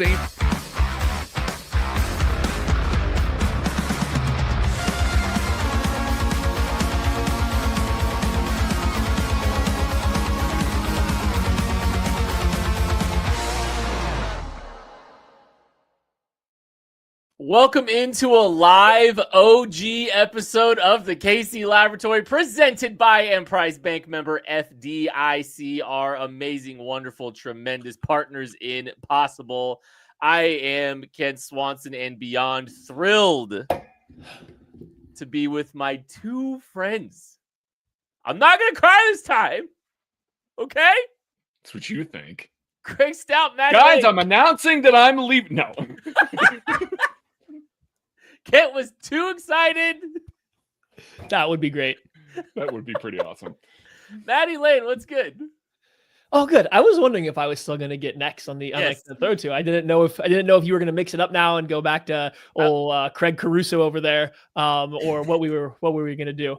same. Welcome into a live OG episode of the KC Laboratory presented by Emprise Bank member FDIC, our amazing, wonderful, tremendous partners in Possible. I am Ken Swanson and beyond thrilled to be with my two friends. I'm not going to cry this time. Okay? That's what you think. Craig Stout, Matt Guys, Lane. I'm announcing that I'm leaving. No. Kent was too excited. That would be great. That would be pretty awesome. Maddie Lane, what's good? Oh, good. I was wondering if I was still going to get next on the throw to. I didn't know if you were going to mix it up now and go back to old Craig Caruso over there, or what we were going to do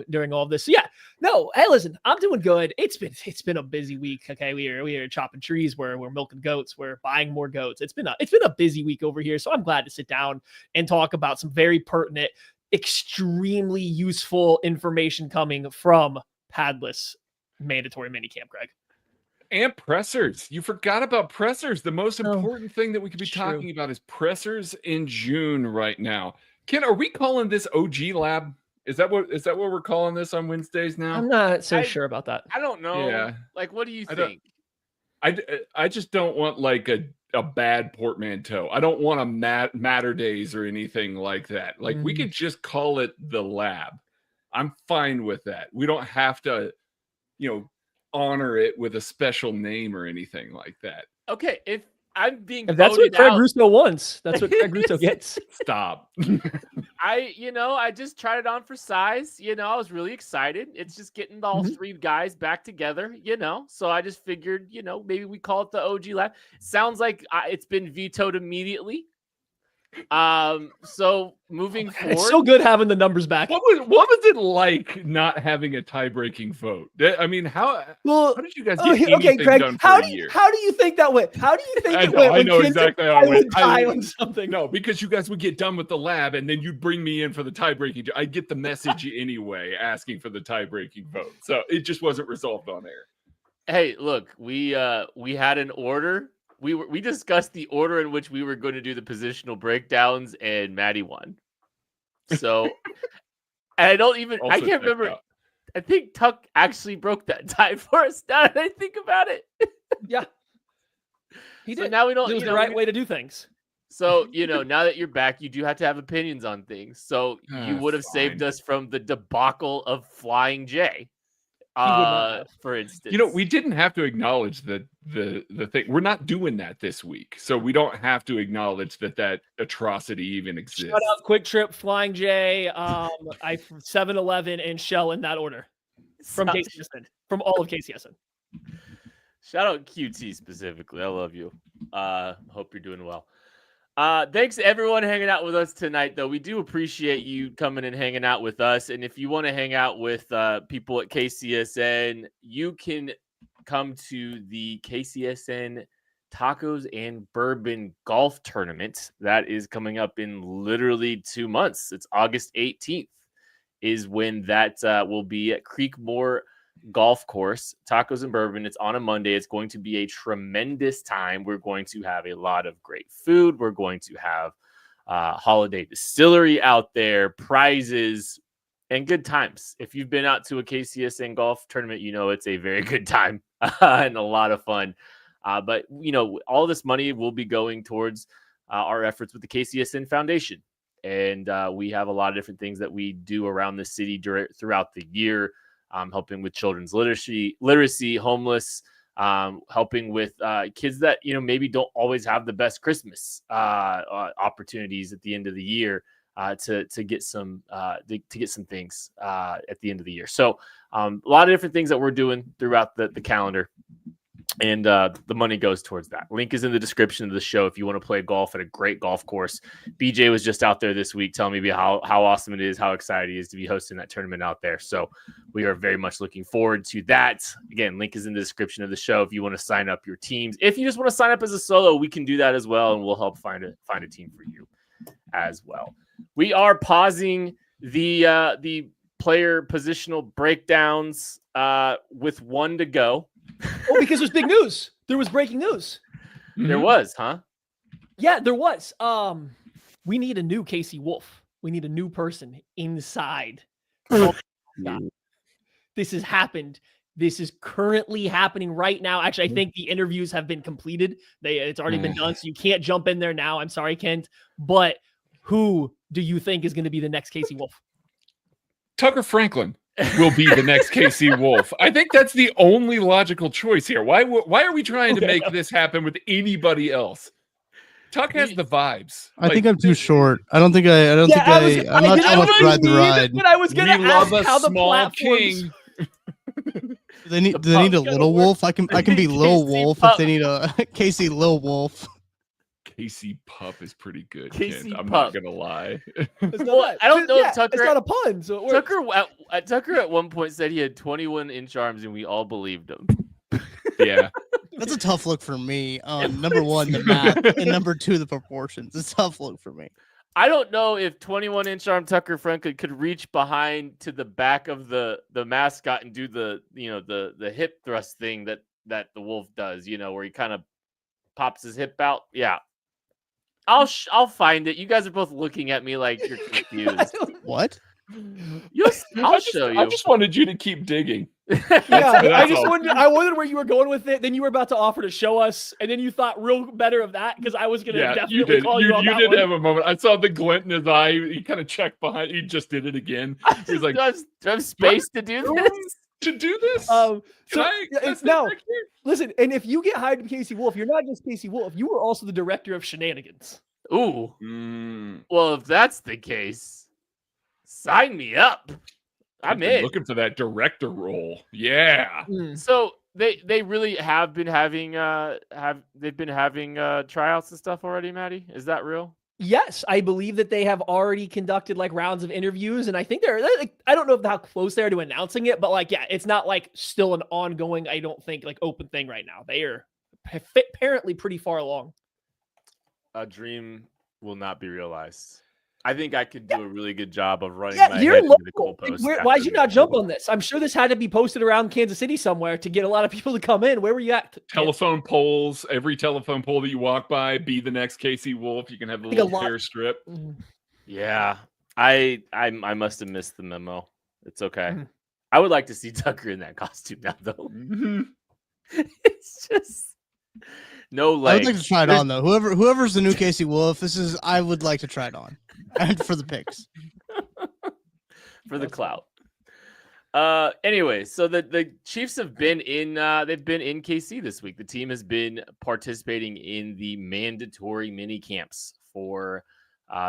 during all of this. So yeah, no. Hey, listen, I'm doing good. It's been a busy week. Okay, we are chopping trees. We're milking goats. We're buying more goats. It's been a busy week over here. So I'm glad to sit down and talk about some very pertinent, extremely useful information coming from Padless mandatory minicamp, Greg. And pressers. You forgot about pressers. The most important thing that we could be talking about is pressers in June right now. Ken, are we calling this OG Lab? Is that what we're calling this on Wednesdays now? I'm not so sure about that. I don't know. Yeah. Like, what do you think? I just don't want like a bad portmanteau. I don't want a matter days or anything like that. Like we could just call it the lab. I'm fine with that. We don't have to, honor it with a special name or anything like that. Okay, if I'm being if that's what Craig Russo wants. That's what Craig Russo gets. Stop. I just tried it on for size. I was really excited. It's just getting all three guys back together, So I just figured, maybe we call it the OG Lab. Sounds like it's been vetoed immediately. So moving forward, it's so good having the numbers back. What was it like not having a tie-breaking vote? I mean, how did you guys get anything Craig, done for a year? How do you think that went? How do you think it went? I know exactly how it went. On something. No, because you guys would get done with the lab and then you'd bring me in for the tie-breaking. I get the message anyway, asking for the tie-breaking vote. So it just wasn't resolved on air. Hey, look, we had an order. We discussed the order in which we were going to do the positional breakdowns, and Maddie won. So, and I can't remember. I think Tuck actually broke that tie for us. Now that I think about it. Yeah. He did. So now we don't. It was the right way to do things. So, now that you're back, you do have to have opinions on things. So you would have saved us from the debacle of Flying J. For instance, we didn't have to acknowledge the thing. We're not doing that this week, so we don't have to acknowledge that atrocity even exists. Shout out Quick Trip, Flying J, 7-Eleven, and Shell in that order from KCSN, from all of KCSN. Shout out QT specifically. I love you. Hope you're doing well. Thanks to everyone hanging out with us tonight, though. We do appreciate you coming and hanging out with us. And if you want to hang out with people at KCSN, you can come to the KCSN Tacos and Bourbon Golf Tournament. That is coming up in literally 2 months. It's August 18th is when that will be at Creekmore Golf Course, Tacos and Bourbon. It's on a Monday. It's going to be a tremendous time. We're going to have a lot of great food. We're going to have holiday distillery out there, prizes, and good times. If you've been out to a KCSN golf tournament, it's a very good time and a lot of fun. But all this money will be going towards our efforts with the KCSN Foundation. And we have a lot of different things that we do around the city throughout the year. Helping with children's literacy, homeless, helping with kids that maybe don't always have the best Christmas opportunities at the end of the year to get some things at the end of the year. So a lot of different things that we're doing throughout the calendar. And the money goes towards that. Link is in the description of the show if you want to play golf at a great golf course. BJ was just out there this week telling me how awesome it is, how excited he is to be hosting that tournament out there. So we are very much looking forward to that. Again, link is in the description of the show if you want to sign up your teams. If you just want to sign up as a solo, we can do that as well, and we'll help find a team for you as well. We are pausing the player positional breakdowns with one to go. Oh, because there's big news. There was breaking news. There was, huh? Yeah, there was. We need a new Casey Wolf. We need a new person inside. Oh, this has happened. This is currently happening right now. Actually, I think the interviews have been completed. It's already been done, so you can't jump in there now. I'm sorry, Kent. But who do you think is going to be the next Casey Wolf? Tucker Franklin will be the next Casey Wolf. I think that's the only logical choice here. Why are we trying to make this happen with anybody else? Tuck has the vibes. I think I'm too short. I'm not trying to ride the ride. But I was going to ask how the platforms... Do they need a little wolf? I can be Lil Wolf if they need a Casey Lil Wolf. Casey Pup is pretty good. Casey I'm Pup. not gonna lie. Well, I don't know if Tucker. It's not a pun, so it works. Tucker at one point said he had 21-inch arms, and we all believed him. Yeah, that's a tough look for me. Number one, the math, and number two, the proportions. It's a tough look for me. I don't know if 21-inch arm Tucker Franklin could reach behind to the back of the mascot and do the hip thrust thing that the wolf does. Where he kind of pops his hip out. Yeah. I'll find it. You guys are both looking at me like you're confused. What? I'll show you. I just wanted you to keep digging. I wondered where you were going with it. Then you were about to offer to show us, and then you thought real better of that because I was going to definitely call you on that one. You did have a moment. I saw the glint in his eye. He kind of checked behind. He just did it again. He was like, "Do I have space to do this?" Listen, and if you get hired to Casey Wolf, you're not just Casey Wolf. You were also the director of shenanigans. Ooh. Well, if that's the case, sign me up. I'm in. Looking for that director role. Yeah. So they really have been having tryouts and stuff already, Maddie? Is that real? Yes, I believe that they have already conducted rounds of interviews, and I think they're I don't know how close they are to announcing it, but it's not still an ongoing, I don't think open thing right now. They are apparently pretty far along. A dream will not be realized. I think I could do a really good job of running my head into the goalpost. Why did you not jump on this? I'm sure this had to be posted around Kansas City somewhere to get a lot of people to come in. Where were you at? Telephone poles. Every telephone pole that you walk by, be the next Casey Wolf. You can have the little hair strip. Yeah, I must have missed the memo. It's okay. I would like to see Tucker in that costume now, though. It's just no legs. I would like to try it on though. Whoever's the new Casey Wolf, I would like to try it on. And for the picks. For the clout. Anyway, so the Chiefs have been in KC this week. The team has been participating in the mandatory mini camps for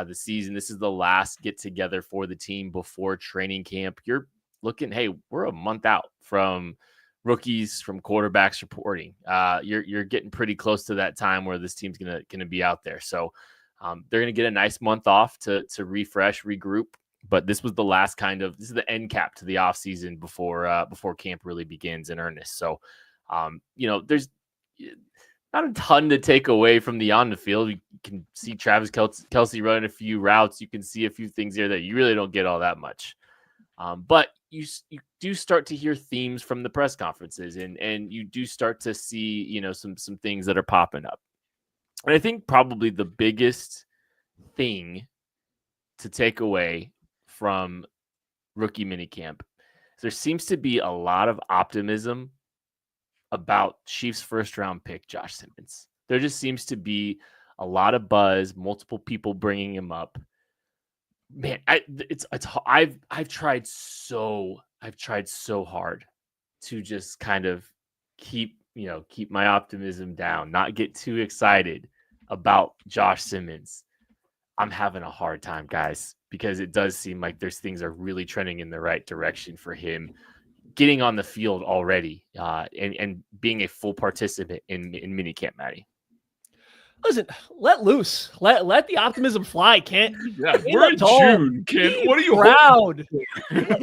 the season. This is the last get together for the team before training camp. You're looking, hey, we're a month out from rookies, from quarterbacks reporting. You're getting pretty close to that time where this team's gonna be out there. So they're gonna get a nice month off to refresh, regroup. But this was the last this is the end cap to the off season before camp really begins in earnest. So there's not a ton to take away from the on the field. You can see Travis Kelce running a few routes. You can see a few things here that you really don't get all that much. But you do start to hear themes from the press conferences, and you do start to see some things that are popping up. And I think probably the biggest thing to take away from rookie minicamp, there seems to be a lot of optimism about Chiefs first round pick Josh Simmons. There just seems to be a lot of buzz, multiple people bringing him up. Man, I've tried so hard to just kind of keep my optimism down, not get too excited about Josh Simmons. I'm having a hard time, guys, because it does seem like things are really trending in the right direction for him. getting on the field already and being a full participant in minicamp, Maddie. Listen, let loose. Let the optimism fly, Kent. Yeah, we're in June, Kent. What are you proud?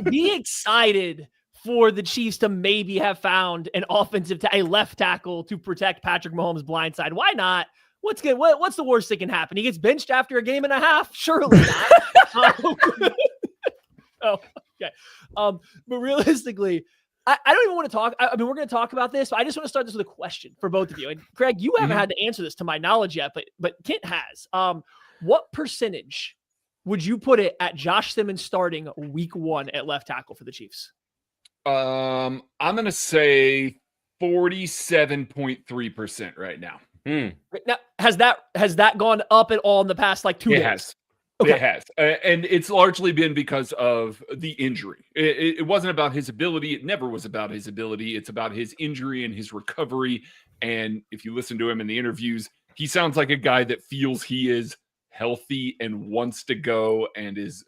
Be excited for the Chiefs to maybe have found an a left tackle to protect Patrick Mahomes' blindside. Why not? What's good? What's the worst that can happen? He gets benched after a game and a half? Surely not. Oh, okay. But realistically, I don't even want to talk. I mean, we're going to talk about this, but I just want to start this with a question for both of you. And Craig, you haven't had to answer this to my knowledge yet, but Kent has. What percentage would you put it at Josh Simmons starting week 1 at left tackle for the Chiefs? I'm going to say 47.3% right now. Now, has that gone up at all in the past 2 days? It has. Okay. It has. And it's largely been because of the injury. It wasn't about his ability. It never was about his ability. It's about his injury and his recovery. And if you listen to him in the interviews, he sounds like a guy that feels he is healthy and wants to go and is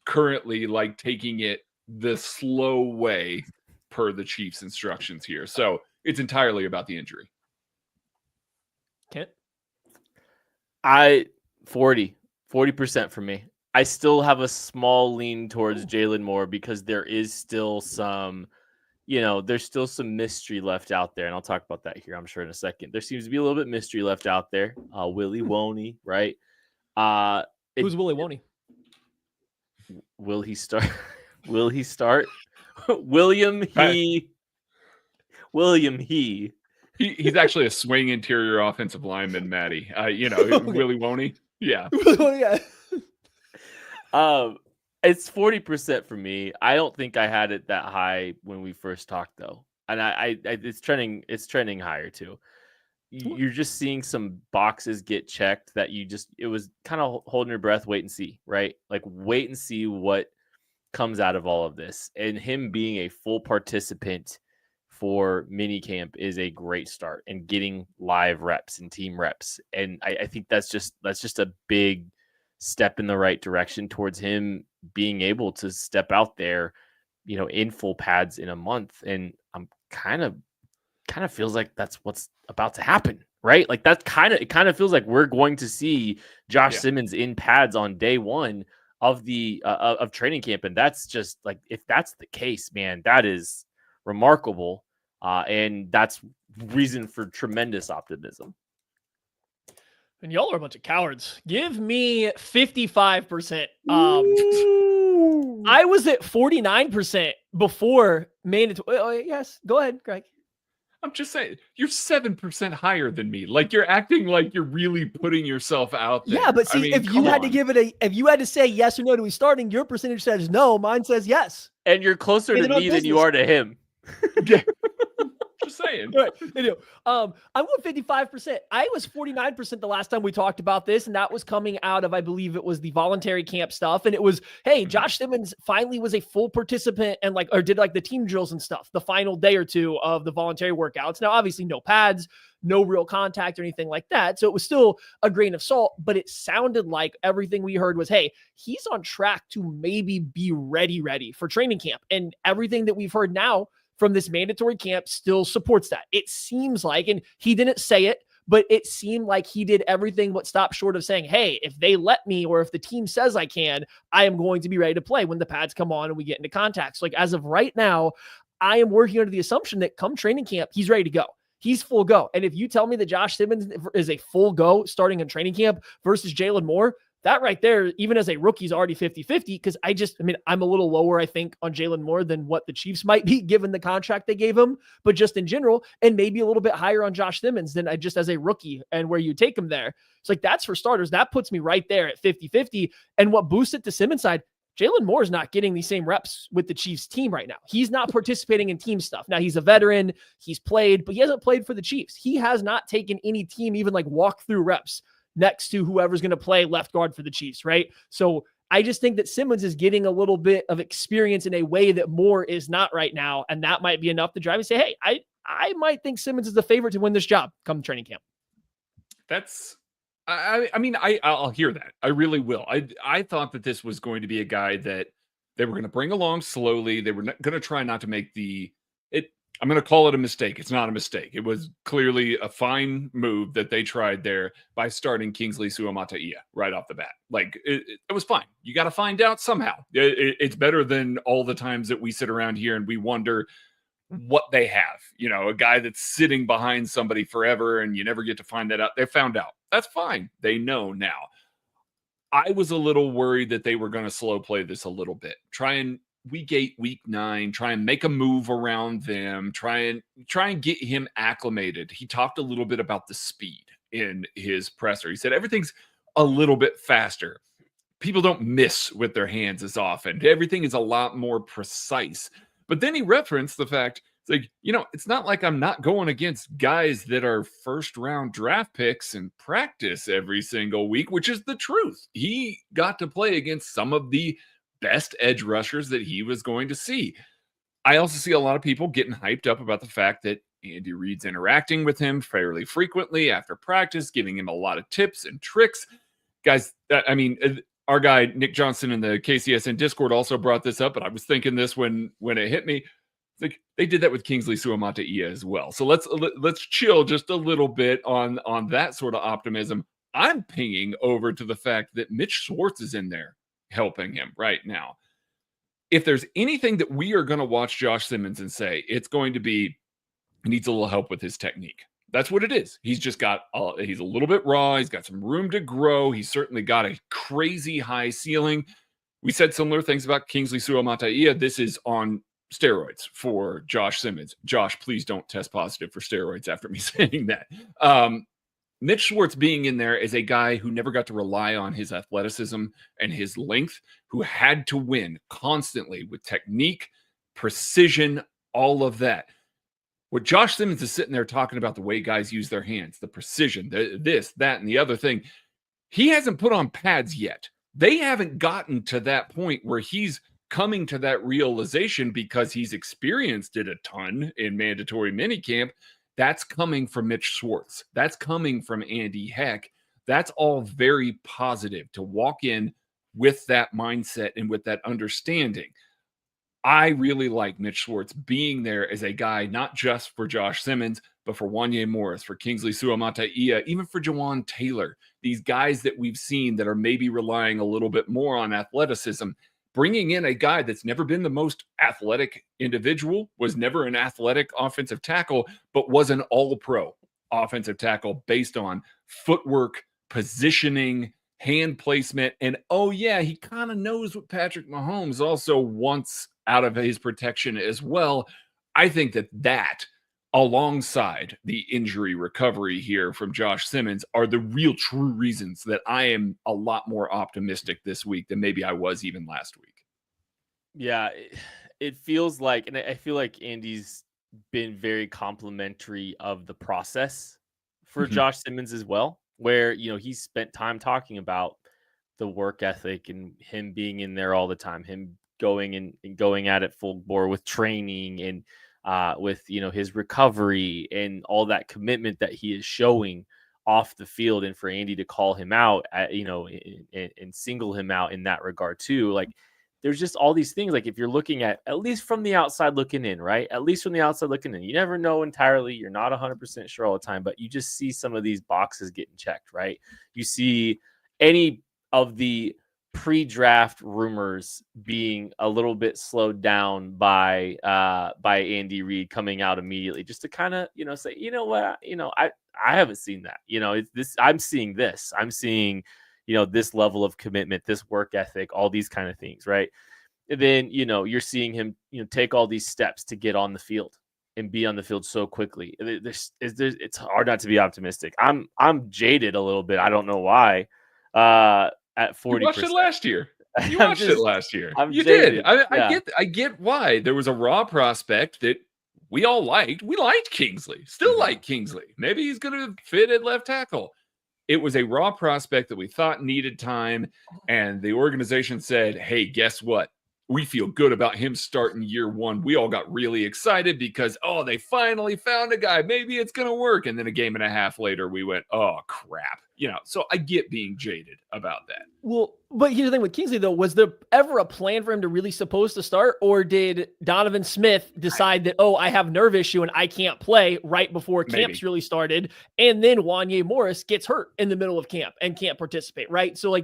currently taking it the slow way per the Chiefs' instructions here. So it's entirely about the injury. Kent? 40% for me. I still have a small lean towards Jalen Moore because there is still some, there's still some mystery left out there. And I'll talk about that here, I'm sure, in a second. There seems to be a little bit of mystery left out there. Willie Woney, right? Who's Willie Woney? Will he start? Will he start? William He. He's actually a swing interior offensive lineman, Maddie. Willie Woney. Yeah. It's 40% for me. I don't think I had it that high when we first talked, though, and it's trending. It's trending higher too. You're just seeing some boxes get checked that it was kind of holding your breath, wait and see, right? Wait and see what comes out of all of this, and him being a full participant for minicamp is a great start, and getting live reps and team reps. And I think that's just a big step in the right direction towards him being able to step out there, in full pads in a month. And I'm kind of feels like that's what's about to happen, right? It kind of feels like we're going to see Josh Simmons in pads on day 1 of of training camp. And that's just if that's the case, man, that is remarkable. And that's reason for tremendous optimism. And y'all are a bunch of cowards. Give me 55%. I was at 49% before mandatory. Oh, yes, go ahead, Greg. I'm just saying, you're 7% higher than me. You're acting like you're really putting yourself out there. Yeah, but see, if you had to say yes or no to he starting, your percentage says no. Mine says yes. And you're closer to me than you are to him. Just saying. Right. I'm going 55%. I was 49% the last time we talked about this, and that was coming out of, I believe it was the voluntary camp stuff. And it was, hey, Josh Simmons finally was a full participant and did the team drills and stuff the final day or two of the voluntary workouts. Now, obviously, no pads, no real contact or anything like that. So it was still a grain of salt, but it sounded like everything we heard was, hey, he's on track to maybe be ready for training camp. And everything that we've heard now from this mandatory camp still supports that. It seems like, and he didn't say it, but it seemed like he did everything but stop short of saying, hey, if they let me, or if the team says I can, I am going to be ready to play when the pads come on and we get into contact. So as of right now, I am working under the assumption that come training camp, he's ready to go. He's full go. And if you tell me that Josh Simmons is a full go starting in training camp versus Jalen Moore, that right there, even as a rookie, is already 50-50 because I'm a little lower, I think, on Jalen Moore than what the Chiefs might be given the contract they gave him, but just in general, and maybe a little bit higher on Josh Simmons than just as a rookie and where you take him there. It's that's for starters. That puts me right there at 50-50. And what boosts it to Simmons' side, Jalen Moore is not getting the same reps with the Chiefs team right now. He's not participating in team stuff. Now, he's a veteran. He's played, but he hasn't played for the Chiefs. He has not taken any team, even walk-through reps next to whoever's going to play left guard for the Chiefs, right? So I just think that Simmons is getting a little bit of experience in a way that Moore is not right now, and that might be enough to drive and say, hey, I might think Simmons is the favorite to win this job come training camp. I'll hear that. I really will. I thought that this was going to be a guy that They were going to bring along slowly. They were going to try not to make I'm going to call it a mistake. It's not a mistake. It was clearly a fine move that they tried there by starting Kingsley Suamataia right off the bat. Like, it was fine. You got to find out somehow. It's better than all the times that we sit around here and we wonder what they have. You know, a guy that's sitting behind somebody forever and you never get to find that out. They found out. That's fine. They know now. I was a little worried that they were going to slow play this a little bit. Try and week 8, week 9, try and make a move around them, try and get him acclimated. He talked a little bit about the speed in his presser. He said everything's a little bit faster. People don't miss with their hands as often. Everything is a lot more precise. But then he referenced the fact, it's like, you know, it's not like I'm not going against guys that are first-round draft picks in practice every single week, which is the truth. He got to play against some of the best edge rushers that he was going to see. I also see a lot of people getting hyped up about the fact that Andy Reid's interacting with him fairly frequently after practice, giving him a lot of tips and tricks. Guys, I mean, our guy Nick Johnson in the KCSN Discord also brought this up, but I was thinking this when it hit me. It's like they did that with Kingsley Suamataia as well. So let's chill just a little bit on that sort of optimism. I'm pinging over to the fact that Mitch Schwartz is in there helping him right now. If there's anything that we are going to watch Josh Simmons and say, it's going to be, he needs a little help with his technique. That's what it is. He's just got, he's a little bit raw. He's got some room to grow. He's certainly got a crazy high ceiling. We said similar things about Kingsley Suamataia. This is on steroids for Josh Simmons. Josh, please don't test positive for steroids after me saying that. Mitch Schwartz being in there is a guy who never got to rely on his athleticism and his length, who had to win constantly with technique, precision, all of that. What Josh Simmons is sitting there talking about, the way guys use their hands, the precision, this, that, and the other thing, he hasn't put on pads yet. They haven't gotten to that point where he's coming to that realization because he's experienced it a ton in mandatory minicamp. That's coming from Mitch Schwartz. That's coming from Andy Heck. That's all very positive to walk in with that mindset and with that understanding. I really like Mitch Schwartz being there as a guy, not just for Josh Simmons, but for Wanye Morris, for Kingsley Suamataia, even for Jawan Taylor. These guys that we've seen that are maybe relying a little bit more on athleticism. Bringing in a guy that's never been the most athletic individual, was never an athletic offensive tackle, but was an all-pro offensive tackle based on footwork, positioning, hand placement, and oh yeah, he kind of knows what Patrick Mahomes also wants out of his protection as well. I think that alongside the injury recovery here from Josh Simmons are the real true reasons that I am a lot more optimistic this week than maybe I was even last week. Yeah, it feels like, and I feel like Andy's been very complimentary of the process for Josh Simmons as well, where, you know, he's spent time talking about the work ethic and him being in there all the time, him going and going at it full bore with training and with, you know, his recovery and all that commitment that he is showing off the field. And for Andy to call him out, you know, and single him out in that regard too, like there's just all these things. Like if you're looking at least from the outside looking in, right? At least from the outside looking in, you never know entirely. You're not 100% sure all the time, but you just see some of these boxes getting checked, right? You see any of the pre-draft rumors being a little bit slowed down by Andy Reid coming out immediately, just to kind of, you know, say, you know what, you know, I haven't seen that, you know, it's this, I'm seeing, you know, this level of commitment, this work ethic, all these kind of things, right? And then, you know, you're seeing him, you know, take all these steps to get on the field and be on the field so quickly. It's hard not to be optimistic. I'm jaded a little bit. I don't know why. At 40%. You watched it last year. You watched it last year. You jaded. did. I get why. There was a raw prospect that we all liked. We liked Kingsley. Still like Kingsley. Maybe he's going to fit at left tackle. It was a raw prospect that we thought needed time, and the organization said, hey, guess what? we feel good about him starting year one. We all got really excited because, oh, they finally found a guy. Maybe it's going to work. And then a game and a half later, we went, oh, crap. So I get being jaded about that. Well, but here's the thing with Kingsley, though. Was there ever a plan for him to really supposed to start? Or did Donovan Smith decide that, I have nerve issue and I can't play right before camps really started? And then Wanya Morris gets hurt in the middle of camp and can't participate, right? So,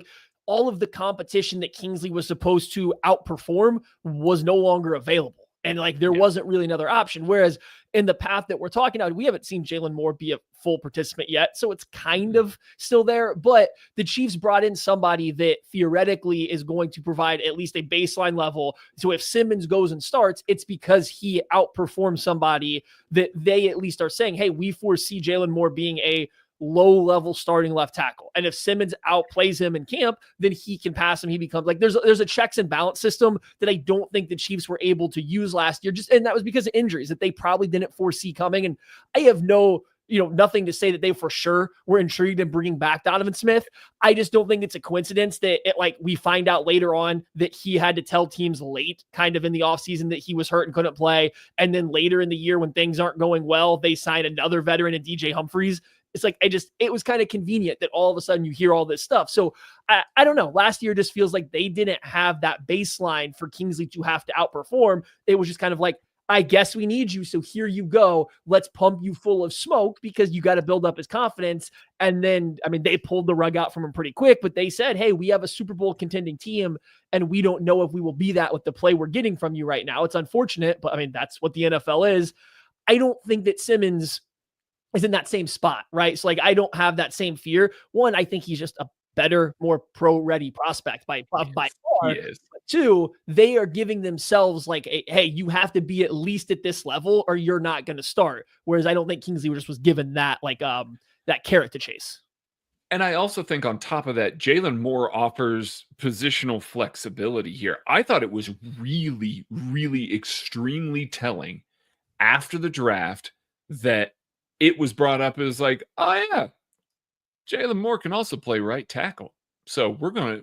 all of the competition that Kingsley was supposed to outperform was no longer available. And there wasn't really another option. Whereas in the path that we're talking about, we haven't seen Jalen Moore be a full participant yet. So it's kind of still there. But the Chiefs brought in somebody that theoretically is going to provide at least a baseline level. So if Simmons goes and starts, it's because he outperforms somebody that they at least are saying, hey, we foresee Jalen Moore being a low-level starting left tackle. And if Simmons outplays him in camp, then he can pass him. He becomes there's a checks and balance system that I don't think the Chiefs were able to use last year. And that was because of injuries that they probably didn't foresee coming. And I have nothing to say that they for sure were intrigued in bringing back Donovan Smith. I just don't think it's a coincidence that we find out later on that he had to tell teams late kind of in the offseason that he was hurt and couldn't play. And then later in the year when things aren't going well, they sign another veteran in DJ Humphries. It's it was kind of convenient that all of a sudden you hear all this stuff. So I don't know. Last year just feels like they didn't have that baseline for Kingsley to have to outperform. It was just kind of I guess we need you. So here you go. Let's pump you full of smoke because you got to build up his confidence. And then, they pulled the rug out from him pretty quick, but they said, hey, we have a Super Bowl contending team and we don't know if we will be that with the play we're getting from you right now. It's unfortunate, but that's what the NFL is. I don't think that Simmons is in that same spot, right? So I don't have that same fear. One, I think he's just a better, more pro-ready prospect by far. Yes. Two, they are giving themselves hey, you have to be at least at this level or you're not going to start. Whereas I don't think Kingsley just was given that that carrot to chase. And I also think on top of that, Jalen Moore offers positional flexibility here. I thought it was really, really extremely telling after the draft that it was brought up as oh yeah, Jalen Moore can also play right tackle. So we're gonna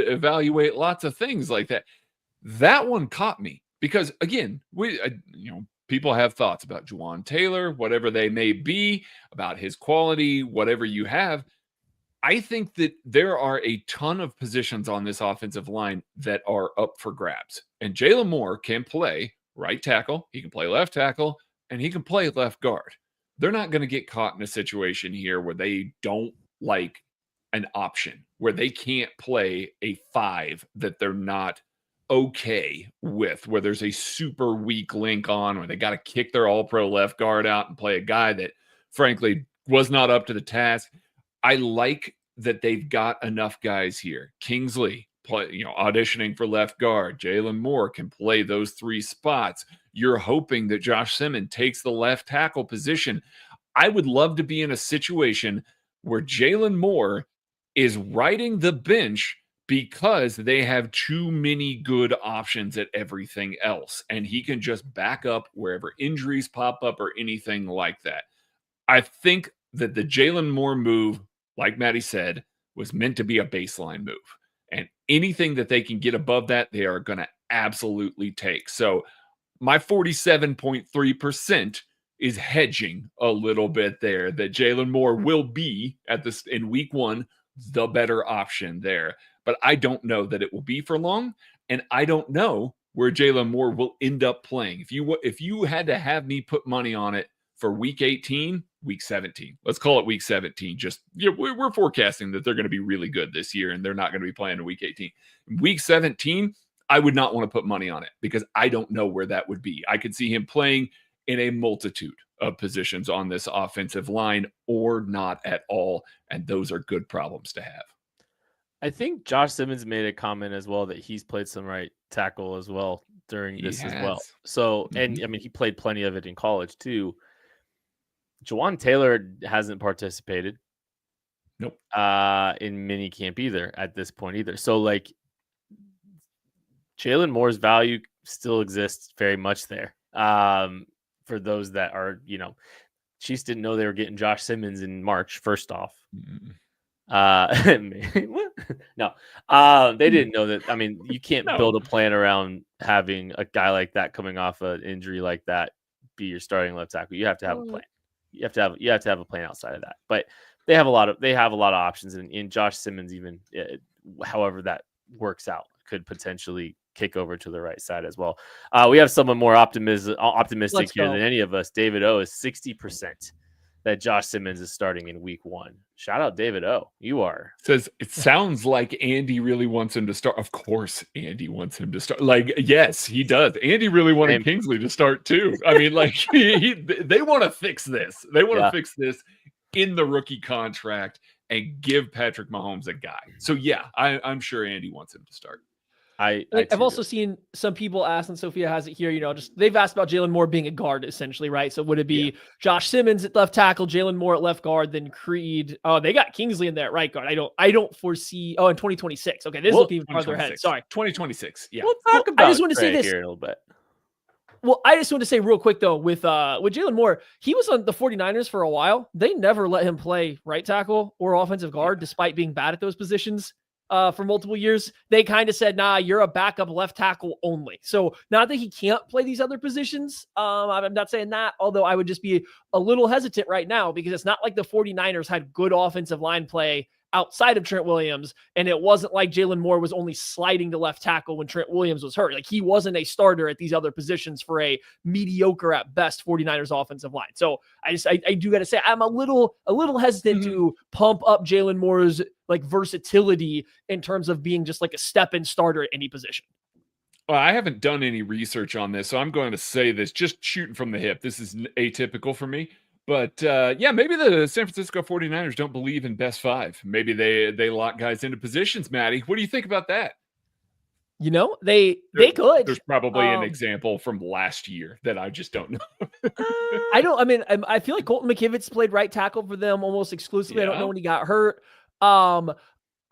evaluate lots of things like that. That one caught me because again, people have thoughts about Juwan Taylor, whatever they may be, about his quality, whatever you have. I think that there are a ton of positions on this offensive line that are up for grabs, and Jalen Moore can play right tackle, he can play left tackle, and he can play left guard. They're not going to get caught in a situation here where they don't like an option, where they can't play a 5 that they're not okay with, where there's a super weak link on, or they got to kick their all-pro left guard out and play a guy that, frankly, was not up to the task. I like that they've got enough guys here. Kingsley, auditioning for left guard. Jalen Moore can play those 3 spots. You're hoping that Josh Simmons takes the left tackle position. I would love to be in a situation where Jalen Moore is riding the bench because they have too many good options at everything else, and he can just back up wherever injuries pop up or anything like that. I think that the Jalen Moore move, like Maddie said, was meant to be a baseline move. And anything that they can get above that, they are going to absolutely take. So my 47.3% is hedging a little bit there that Jalen Moore will be in week 1, the better option there. But I don't know that it will be for long. And I don't know where Jalen Moore will end up playing. If you had to have me put money on it for week 18, week 17, let's call it week 17. We're forecasting that they're going to be really good this year and they're not going to be playing in week 18. Week 17, I would not want to put money on it because I don't know where that would be. I could see him playing in a multitude of positions on this offensive line or not at all. And those are good problems to have. I think Josh Simmons made a comment as well that he's played some right tackle as well during this as well. So, and he played plenty of it in college too. Juwan Taylor hasn't participated. Nope. In minicamp either at this point either. So Jalen Moore's value still exists very much there. For those that are, Chiefs didn't know they were getting Josh Simmons in March, first off. No, No, they didn't know that. I mean, you can't build a plan around having a guy like that coming off an injury like that be your starting left tackle. You have to have a plan. You have to have a plan outside of that. But they have a lot of options, and in Josh Simmons, even however that works out, could potentially kick over to the right side as well. We have someone more optimistic here than any of us. David O is 60% that Josh Simmons is starting in week 1. Shout out David O. You are. Says it sounds like Andy really wants him to start. Of course, Andy wants him to start. Like, yes, he does. Andy really wanted Kingsley to start too. I mean, like they want to fix this. They want to fix this in the rookie contract and give Patrick Mahomes a guy. So yeah, I'm sure Andy wants him to start. I've also seen some people ask, and Sophia has it here, just they've asked about Jalen Moore being a guard essentially, right? So would it be Josh Simmons at left tackle, Jalen Moore at left guard, then Creed? Oh, they got Kingsley in there at right guard. I don't foresee. Oh, in 2026. Okay, this is looking even farther ahead. Sorry, 2026. Yeah, we'll talk about. I just want to say this here in a little bit. Well, I just want to say real quick though, with Jalen Moore, he was on the 49ers for a while. They never let him play right tackle or offensive guard, despite being bad at those positions. For multiple years, they kind of said, nah, you're a backup left tackle only. So not that he can't play these other positions. I'm not saying that, although I would just be a little hesitant right now because it's not like the 49ers had good offensive line play outside of Trent Williams. And it wasn't like Jalen Moore was only sliding to left tackle when Trent Williams was hurt. Like he wasn't a starter at these other positions for a mediocre at best 49ers offensive line. So I do got to say, I'm a little hesitant to pump up Jalen Moore's like versatility in terms of being just like a step-in starter at any position. Well, I haven't done any research on this, so I'm going to say this just shooting from the hip. This is atypical for me. But maybe the San Francisco 49ers don't believe in best five. Maybe they lock guys into positions, Maddie. What do you think about that? They could. There's probably an example from last year that I just don't know. I feel like Colton McKivitz played right tackle for them almost exclusively. I don't know when he got hurt.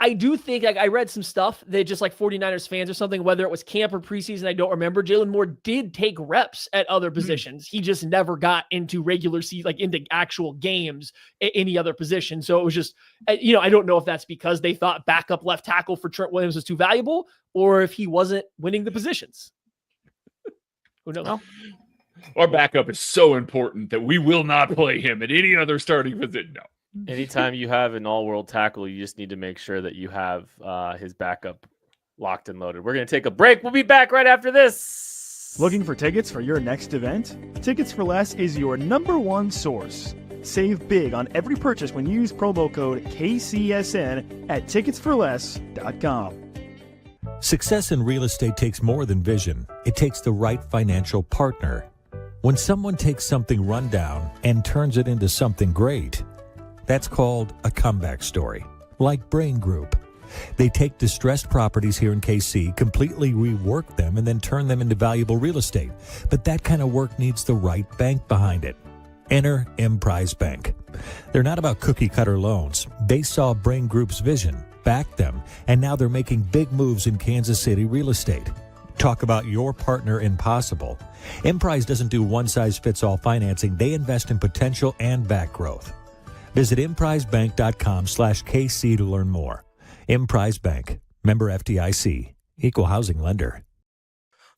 I do think I read some stuff that just like 49ers fans or something, whether it was camp or preseason, I don't remember. Jalen Moore did take reps at other positions. He just never got into regular season, like into actual games at any other position. So it was just, I don't know if that's because they thought backup left tackle for Trent Williams was too valuable or if he wasn't winning the positions. Who knows? Well, our backup is so important that we will not play him at any other starting position. No. Anytime you have an all-world tackle, you just need to make sure that you have his backup locked and loaded. We're going to take a break. We'll be back right after this. Looking for tickets for your next event? Tickets for Less is your #1 source. Save big on every purchase when you use promo code KCSN at ticketsforless.com. Success in real estate takes more than vision. It takes the right financial partner. When someone takes something rundown and turns it into something great, that's called a comeback story, like Brain Group. They take distressed properties here in KC, completely rework them, and then turn them into valuable real estate. But that kind of work needs the right bank behind it. Enter Emprise Bank. They're not about cookie-cutter loans. They saw Brain Group's vision, backed them, and now they're making big moves in Kansas City real estate. Talk about your partner in possible. Emprise doesn't do one-size-fits-all financing. They invest in potential and back growth. Visit emprisebank.com/KC to learn more. Emprise Bank, member FDIC, equal housing lender.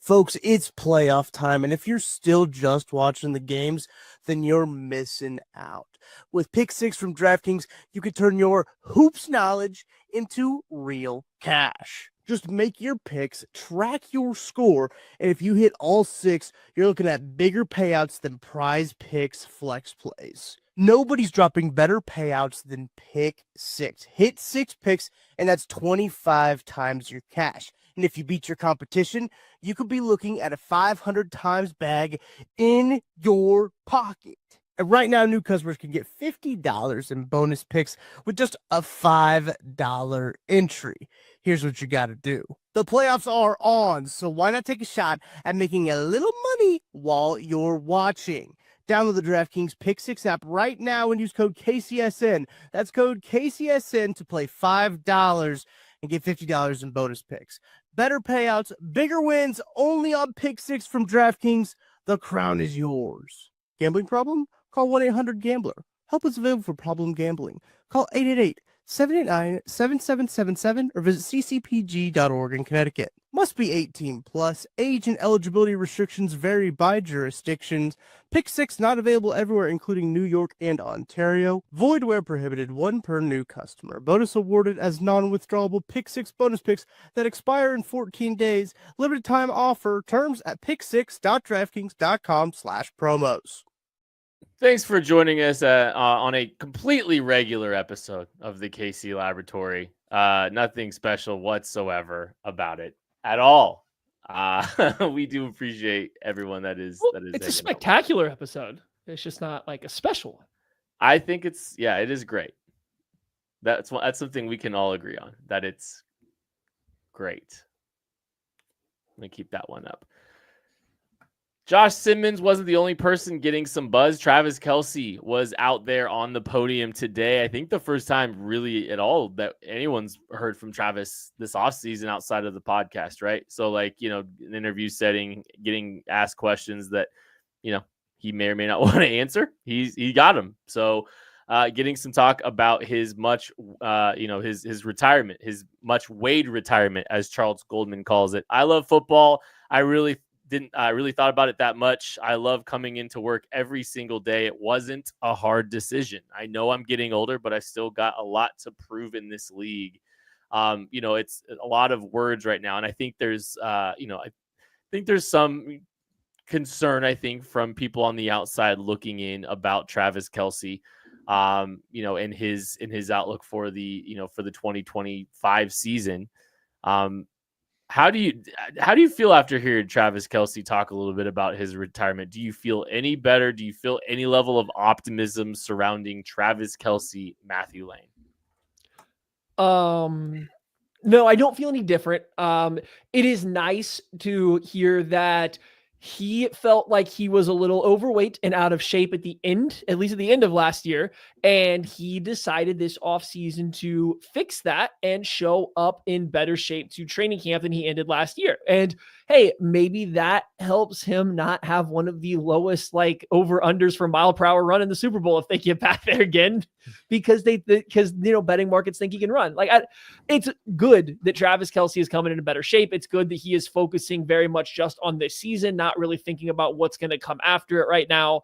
Folks, it's playoff time, and if you're still just watching the games, then you're missing out. With Pick 6 from DraftKings, you can turn your hoops knowledge into real cash. Just make your picks, track your score, and if you hit all 6, you're looking at bigger payouts than Prize Picks flex plays. Nobody's dropping better payouts than Pick 6. Hit 6 picks, and that's 25 times your cash. And if you beat your competition, you could be looking at a 500 times bag in your pocket. And right now, new customers can get $50 in bonus picks with just a $5 entry. Here's what you got to do. The playoffs are on, so why not take a shot at making a little money while you're watching? Download the DraftKings Pick 6 app right now and use code KCSN. That's code KCSN to play $5 and get $50 in bonus picks. Better payouts, bigger wins, only on Pick 6 from DraftKings. The crown is yours. Gambling problem? Call 1-800-GAMBLER. Help is available for problem gambling. Call 789-7777 or visit ccpg.org in Connecticut. Must be 18 plus. Age and eligibility restrictions vary by jurisdictions. Pick 6 not available everywhere, including New York and Ontario. Void where prohibited. 1 per new customer. Bonus awarded as non-withdrawable Pick 6 bonus picks that expire in 14 days. Limited time offer. Terms at pick6.draftkings.com/promos. Thanks for joining us on a completely regular episode of the KC Laboratory. Nothing special whatsoever about it at all. We do appreciate everyone that is. It's a spectacular episode. It's just not like a special one. I think it is great. That's something we can all agree on, that it's great. Let me keep that one up. Josh Simmons wasn't the only person getting some buzz. Travis Kelce was out there on the podium today. I think the first time really at all that anyone's heard from Travis this offseason outside of the podcast, right? So like, an interview setting, getting asked questions that, he may or may not want to answer. He got them. So getting some talk about his his retirement, his much weighed retirement, as Charles Goldman calls it. I love football. I really thought about it that much. I love coming into work every single day. It wasn't a hard decision. I know I'm getting older, but I still got a lot to prove in this league. It's a lot of words right now. And I think there's, some concern, I think, from people on the outside looking in about Travis Kelce, and his outlook for the 2025 season. How do you feel after hearing Travis Kelce talk a little bit about his retirement? Do you feel any better? Do you feel any level of optimism surrounding Travis Kelce, Matthew Lane? No, I don't feel any different. It is nice to hear that he felt like he was a little overweight and out of shape at least at the end of last year. And he decided this offseason to fix that and show up in better shape to training camp than he ended last year. And hey, maybe that helps him not have one of the lowest over-unders for mile per hour run in the Super Bowl if they get back there again, because betting markets think he can run. It's good that Travis Kelce is coming in better shape. It's good that he is focusing very much just on this season, not really thinking about what's going to come after it right now.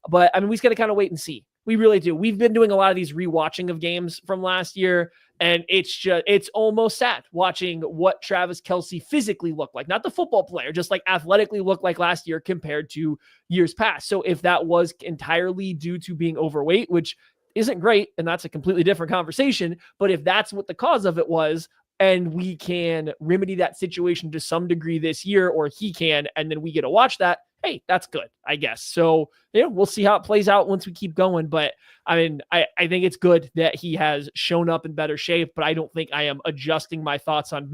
But we just got to kind of wait and see. We really do. We've been doing a lot of these rewatching of games from last year, and it's almost sad watching what Travis Kelce physically looked like, not the football player, just athletically looked like last year compared to years past. So if that was entirely due to being overweight, which isn't great, and that's a completely different conversation, but if that's what the cause of it was, and we can remedy that situation to some degree this year, or he can, and then we get to watch that, hey, that's good, I guess. So, we'll see how it plays out once we keep going. But I think it's good that he has shown up in better shape, but I don't think I am adjusting my thoughts on,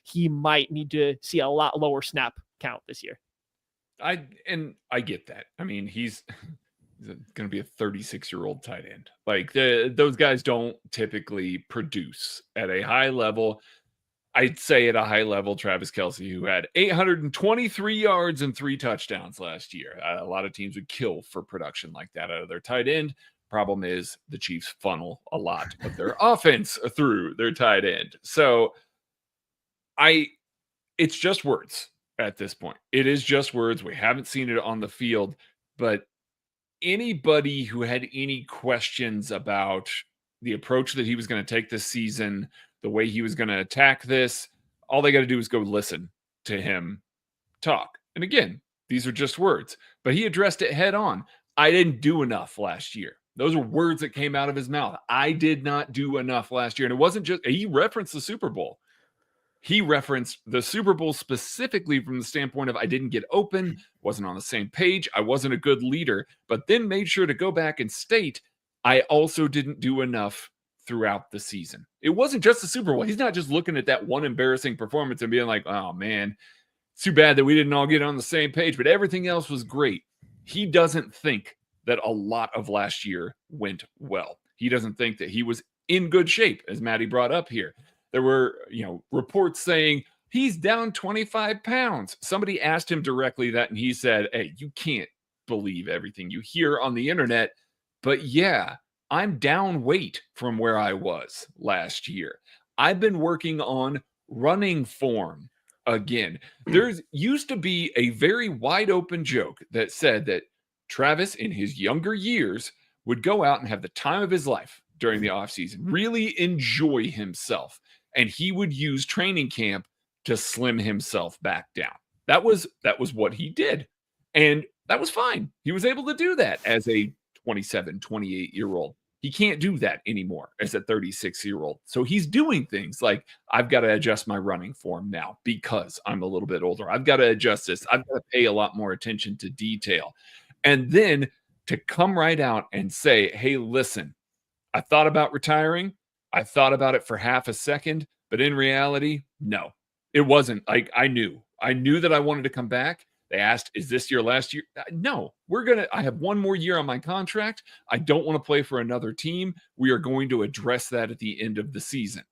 he might need to see a lot lower snap count this year. I get that. He's going to be a 36-year-old tight end. Those guys don't typically produce at a high level. I'd say at a high level, Travis Kelce, who had 823 yards and 3 touchdowns last year. A lot of teams would kill for production like that out of their tight end. Problem is the Chiefs funnel a lot of their offense through their tight end. So it's just words at this point. It is just words. We haven't seen it on the field, but anybody who had any questions about the approach that he was going to take this season, the way he was going to attack this, all they got to do is go listen to him talk. And again, these are just words, but he addressed it head on. I didn't do enough last year. Those are words that came out of his mouth. I did not do enough last year. And it wasn't just, he referenced the Super Bowl. He referenced the Super Bowl specifically from the standpoint of I didn't get open, wasn't on the same page, I wasn't a good leader, but then made sure to go back and state I also didn't do enough throughout the season. It wasn't just the Super Bowl. He's not just looking at that one embarrassing performance and being like, oh man, it's too bad that we didn't all get on the same page, but everything else was great. He doesn't think that a lot of last year went well. He doesn't think that he was in good shape, as Maddie brought up here. There were, reports saying he's down 25 pounds. Somebody asked him directly that, and he said, hey, you can't believe everything you hear on the internet. But yeah, I'm down weight from where I was last year. I've been working on running form again. There's used to be a very wide open joke that said that Travis in his younger years would go out and have the time of his life during the offseason, really enjoy himself, and he would use training camp to slim himself back down. That was what he did. And that was fine. He was able to do that as a 27, 28-year-old. He can't do that anymore as a 36-year-old. So he's doing things like, I've got to adjust my running form now because I'm a little bit older. I've got to adjust this. I've got to pay a lot more attention to detail. And then to come right out and say, hey, listen, I thought about retiring. I thought about it for half a second, but in reality, no, it wasn't. Like, I knew that I wanted to come back. They asked, is this your last year? No, I have one more year on my contract. I don't want to play for another team. We are going to address that at the end of the season.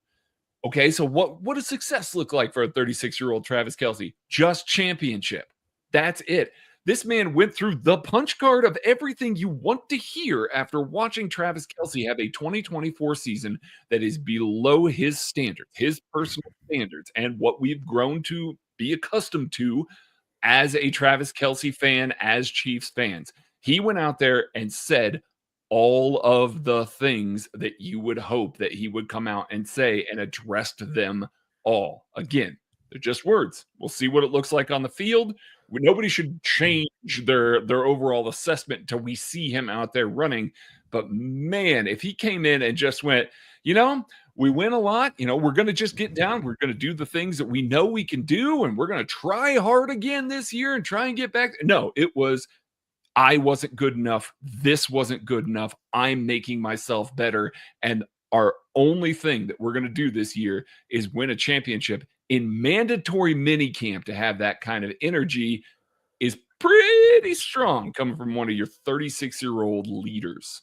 Okay, so what does success look like for a 36-year-old Travis Kelce? Just championship. That's it. This man went through the punch card of everything you want to hear after watching Travis Kelce have a 2024 season that is below his standards, his personal standards, and what we've grown to be accustomed to as a Travis Kelce fan, as Chiefs fans. He went out there and said all of the things that you would hope that he would come out and say, and addressed them all. Again, they're just words. We'll see what it looks like on the field. Nobody should change their overall assessment until we see him out there running. But man, if he came in and just went, we win a lot, we're going to just get down. We're going to do the things that we know we can do, and we're going to try hard again this year and try and get back. No, it was, I wasn't good enough. This wasn't good enough. I'm making myself better. And our only thing that we're going to do this year is win a championship. In mandatory minicamp, to have that kind of energy is pretty strong coming from one of your 36-year-old leaders.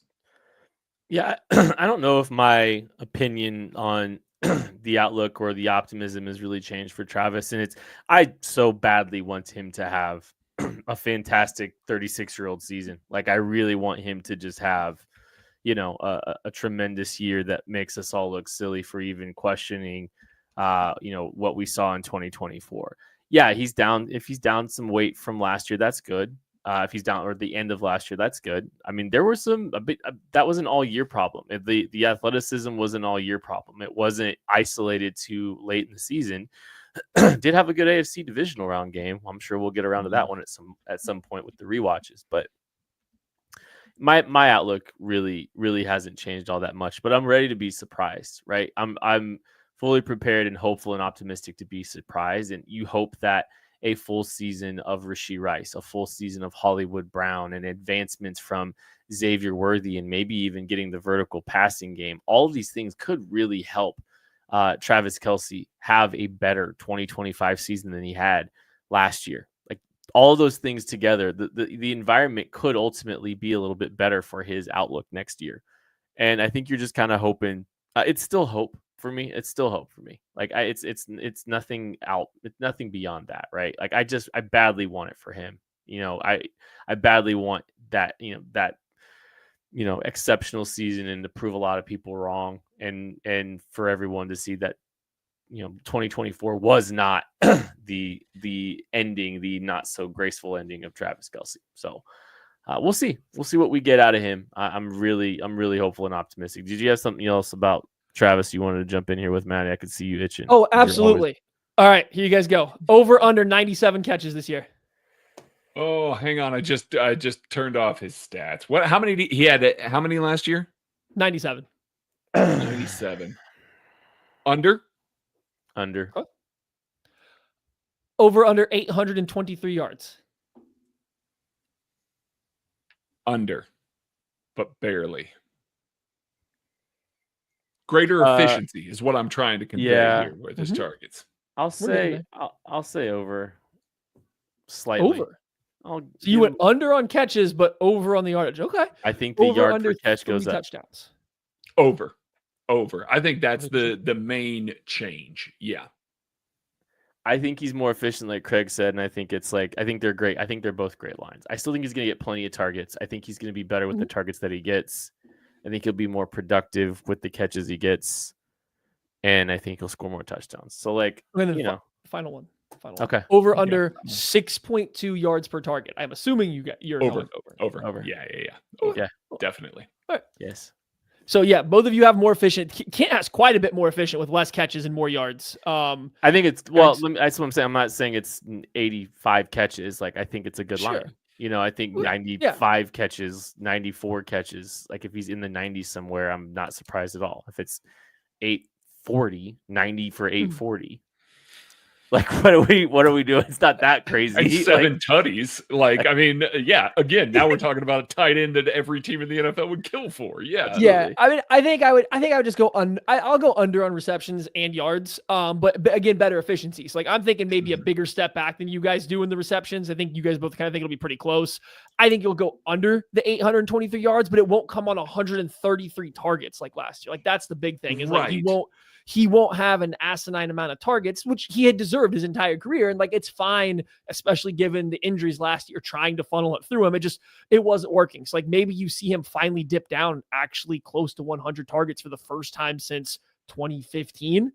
Yeah, I don't know if my opinion on the outlook or the optimism has really changed for Travis. And I so badly want him to have a fantastic 36-year-old season. Like, I really want him to just have, a tremendous year that makes us all look silly for even questioning what we saw in 2024. Yeah, he's down. If he's down some weight from last year, that's good. If he's down or the end of last year, that's good. I mean, there were that was an all year problem. The athleticism was an all year problem. It wasn't isolated to late in the season. Did have a good AFC divisional round game. I'm sure we'll get around to that one at some point with the rewatches, but my outlook really hasn't changed all that much, but I'm ready to be surprised, right? I'm fully prepared and hopeful and optimistic to be surprised. And you hope that a full season of Rashee Rice, a full season of Hollywood Brown, and advancements from Xavier Worthy, and maybe even getting the vertical passing game, all of these things could really help Travis Kelce have a better 2025 season than he had last year. Like, all of those things together, the environment could ultimately be a little bit better for his outlook next year. And I think you're just kind of hoping. It's still hope for me. It's still hope for me. Like, it's nothing out. It's nothing beyond that, right? Like, I badly want it for him. I badly want that. Exceptional season, and to prove a lot of people wrong, and for everyone to see that 2024 was not the ending, the not so graceful ending of Travis Kelce. So we'll see what we get out of him. I'm really hopeful and optimistic. Did you have something else about Travis you wanted to jump in here with, Maddie? I could see you itching. Oh, absolutely. All right, here you guys go. Over under 97 catches this year. Oh, hang on. I just turned off his stats. How many he had? How many last year? 97. 97. Under. Huh? Over under 823 yards. Under, but barely. Greater efficiency is what I'm trying to convey here with his targets. I'll say over. Slightly. Over. So you went under on catches, but over on the yardage. Okay. I think the yard per catch goes up. Touchdowns. Over. I think that's the main change. Yeah. I think he's more efficient, like Craig said, and I think they're great. I think they're both great lines. I still think he's going to get plenty of targets. I think he's going to be better with the targets that he gets. I think he'll be more productive with the catches he gets, and I think he'll score more touchdowns. So, like, And then you know, final one. okay, Over under 6.2 yards per target. I'm assuming you're Over. going Over. Yeah. Over. Yeah. Definitely. yes. So yeah, both of you have more efficient. Kent has quite a bit more efficient with less catches and more yards. I think it's that's what I'm saying. I'm not saying it's 85 catches. Like, I think it's a good line. You know, I think 95 catches, 94 catches. Like, if he's in the 90s somewhere, I'm not surprised at all. If it's 840, 90 for 840. Like, what are we doing? It's not that crazy. And 7 tutties. Like, I mean, yeah. Again, now we're talking about a tight end that every team in the NFL would kill for. Yeah. Yeah. I mean, I think I would just go I'll go under on receptions and yards. But again, better efficiencies. Like, I'm thinking maybe a bigger step back than you guys do in the receptions. I think you guys both kind of think it'll be pretty close. I think you'll go under the 823 yards, but it won't come on 133 targets like last year. Like, that's the big thing. Is like he won't have an asinine amount of targets, which he had deserved his entire career. And like, it's fine, especially given the injuries last year, trying to funnel it through him. It wasn't working. So like, maybe you see him finally dip down actually close to 100 targets for the first time since 2015.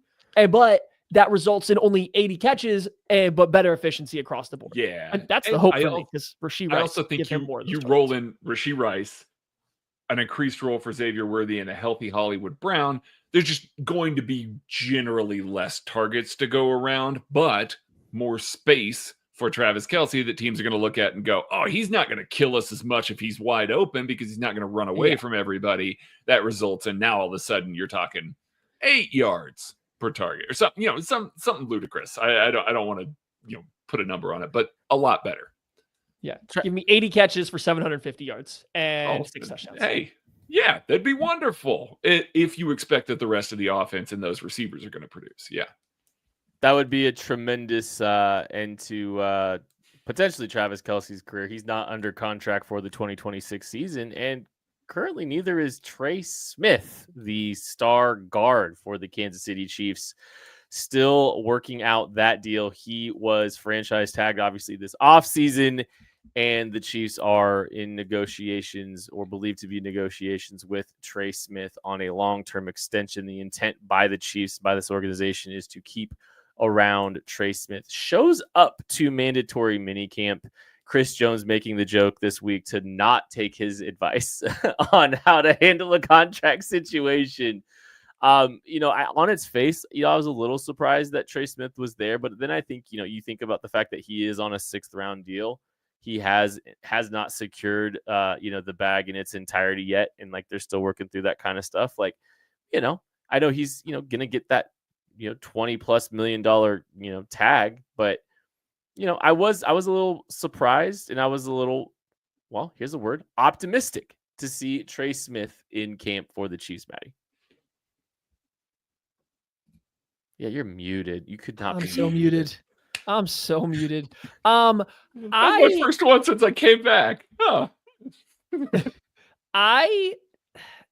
But that results in only 80 catches, but better efficiency across the board. Yeah. And that's the hope for me, because Rashee Rice. I also think you roll in Rashee Rice, an increased role for Xavier Worthy, and a healthy Hollywood Brown. There's just going to be generally less targets to go around, but more space for Travis Kelce that teams are going to look at and go, oh, he's not going to kill us as much if he's wide open because he's not going to run away from everybody. That results in now all of a sudden you're talking 8 yards per target or something, something ludicrous. I don't want to, put a number on it, but a lot better. Yeah. Give me 80 catches for 750 yards and 6 touchdowns. Hey. Yeah, that'd be wonderful if you expect that the rest of the offense and those receivers are going to produce. Yeah. That would be a tremendous end to potentially Travis Kelce's career. He's not under contract for the 2026 season, and currently neither is Trey Smith, the star guard for the Kansas City Chiefs. Still working out that deal. He was franchise tagged, obviously, this offseason. And the Chiefs are in negotiations, or believed to be in negotiations, with Trey Smith on a long-term extension. The intent by the Chiefs, by this organization, is to keep around Trey Smith. Shows up to mandatory minicamp. Chris Jones making the joke this week to not take his advice on how to handle a contract situation. On its face, I was a little surprised that Trey Smith was there, but then I think, you think about the fact that he is on a 6th round deal. He has not secured, the bag in its entirety yet. And like, they're still working through that kind of stuff. Like, I know he's, going to get that, $20+ million, tag, but, I was a little surprised, and I was a little, well, here's a word, optimistic to see Trey Smith in camp for the Chiefs, Maddie. Yeah, you're muted. You could not be so muted. I'm so muted. That's my first one since I came back. Oh.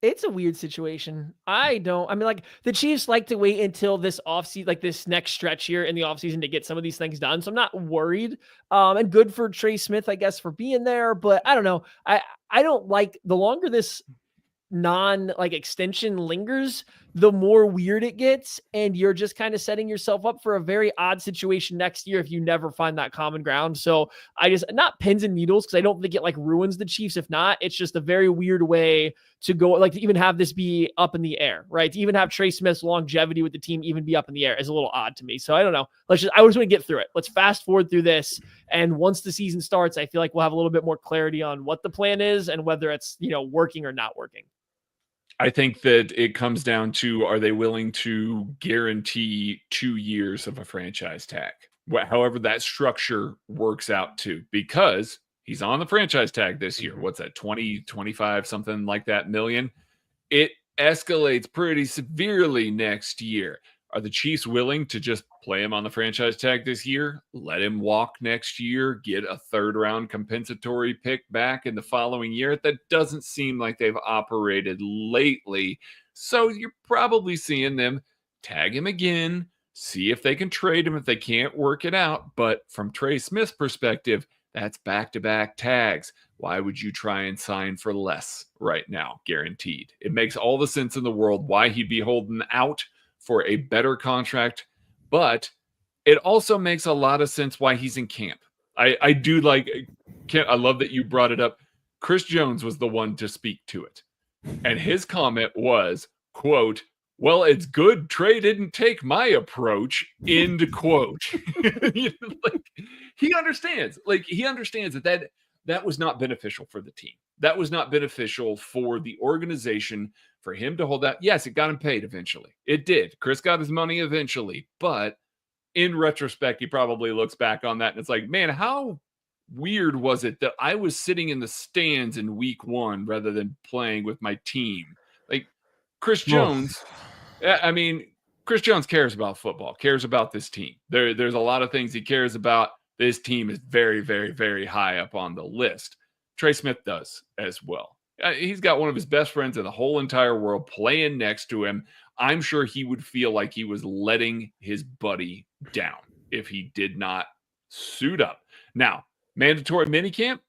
It's a weird situation. Like, the Chiefs like to wait until this offseason, like this next stretch here in the offseason, to get some of these things done. So I'm not worried. And good for Trey Smith, I guess, for being there. But I don't know. I don't like, the longer this extension lingers, the more weird it gets, and you're just kind of setting yourself up for a very odd situation next year if you never find that common ground. So I just, not pins and needles, because I don't think it ruins the Chiefs. If not, it's just a very weird way to go, to even have this be up in the air, right? To even have Trey Smith's longevity with the team even be up in the air is a little odd to me. So I don't know. I just want to get through it. Let's fast forward through this. And once the season starts, I feel like we'll have a little bit more clarity on what the plan is and whether it's, working or not working. I think that it comes down to, are they willing to guarantee 2 years of a franchise tag? However that structure works out to, because he's on the franchise tag this year. What's that, 20, 25, something like that million? It escalates pretty severely next year. Are the Chiefs willing to just play him on the franchise tag this year, let him walk next year, get a 3rd round compensatory pick back in the following year? That doesn't seem like they've operated lately. So you're probably seeing them tag him again, see if they can trade him if they can't work it out. But from Trey Smith's perspective, that's back-to-back tags. why would you try and sign for less right now, guaranteed? It makes all the sense in the world why he'd be holding out for a better contract, but it also makes a lot of sense why he's in camp. I do like, I love that you brought it up. Chris Jones was the one to speak to it. And his comment was, quote, well, it's good Trey didn't take my approach, end quote. He understands. He understands that was not beneficial for the team. That was not beneficial for the organization for him to hold that. Yes, it got him paid eventually. It did. Chris got his money eventually. But in retrospect, he probably looks back on that and it's like, man, how weird was it that I was sitting in the stands in week 1 rather than playing with my team? Like Chris Jones, I mean, Chris Jones cares about football, cares about this team. There's a lot of things he cares about. This team is very, very, very high up on the list. Trey Smith does as well. He's got one of his best friends in the whole entire world playing next to him. I'm sure he would feel like he was letting his buddy down if he did not suit up. Now, mandatory minicamp,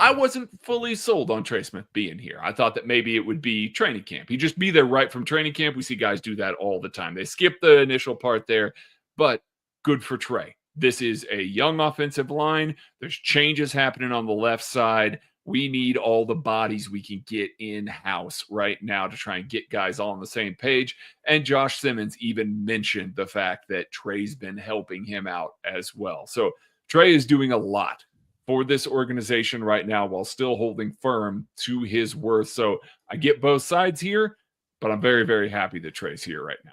I wasn't fully sold on Trey Smith being here. I thought that maybe it would be training camp. He'd just be there right from training camp. We see guys do that all the time. They skip the initial part there, but good for Trey. This is a young offensive line. There's changes happening on the left side. We need all the bodies we can get in-house right now to try and get guys all on the same page. And Josh Simmons even mentioned the fact that Trey's been helping him out as well. So Trey is doing a lot for this organization right now while still holding firm to his worth. So I get both sides here, but I'm very, very happy that Trey's here right now.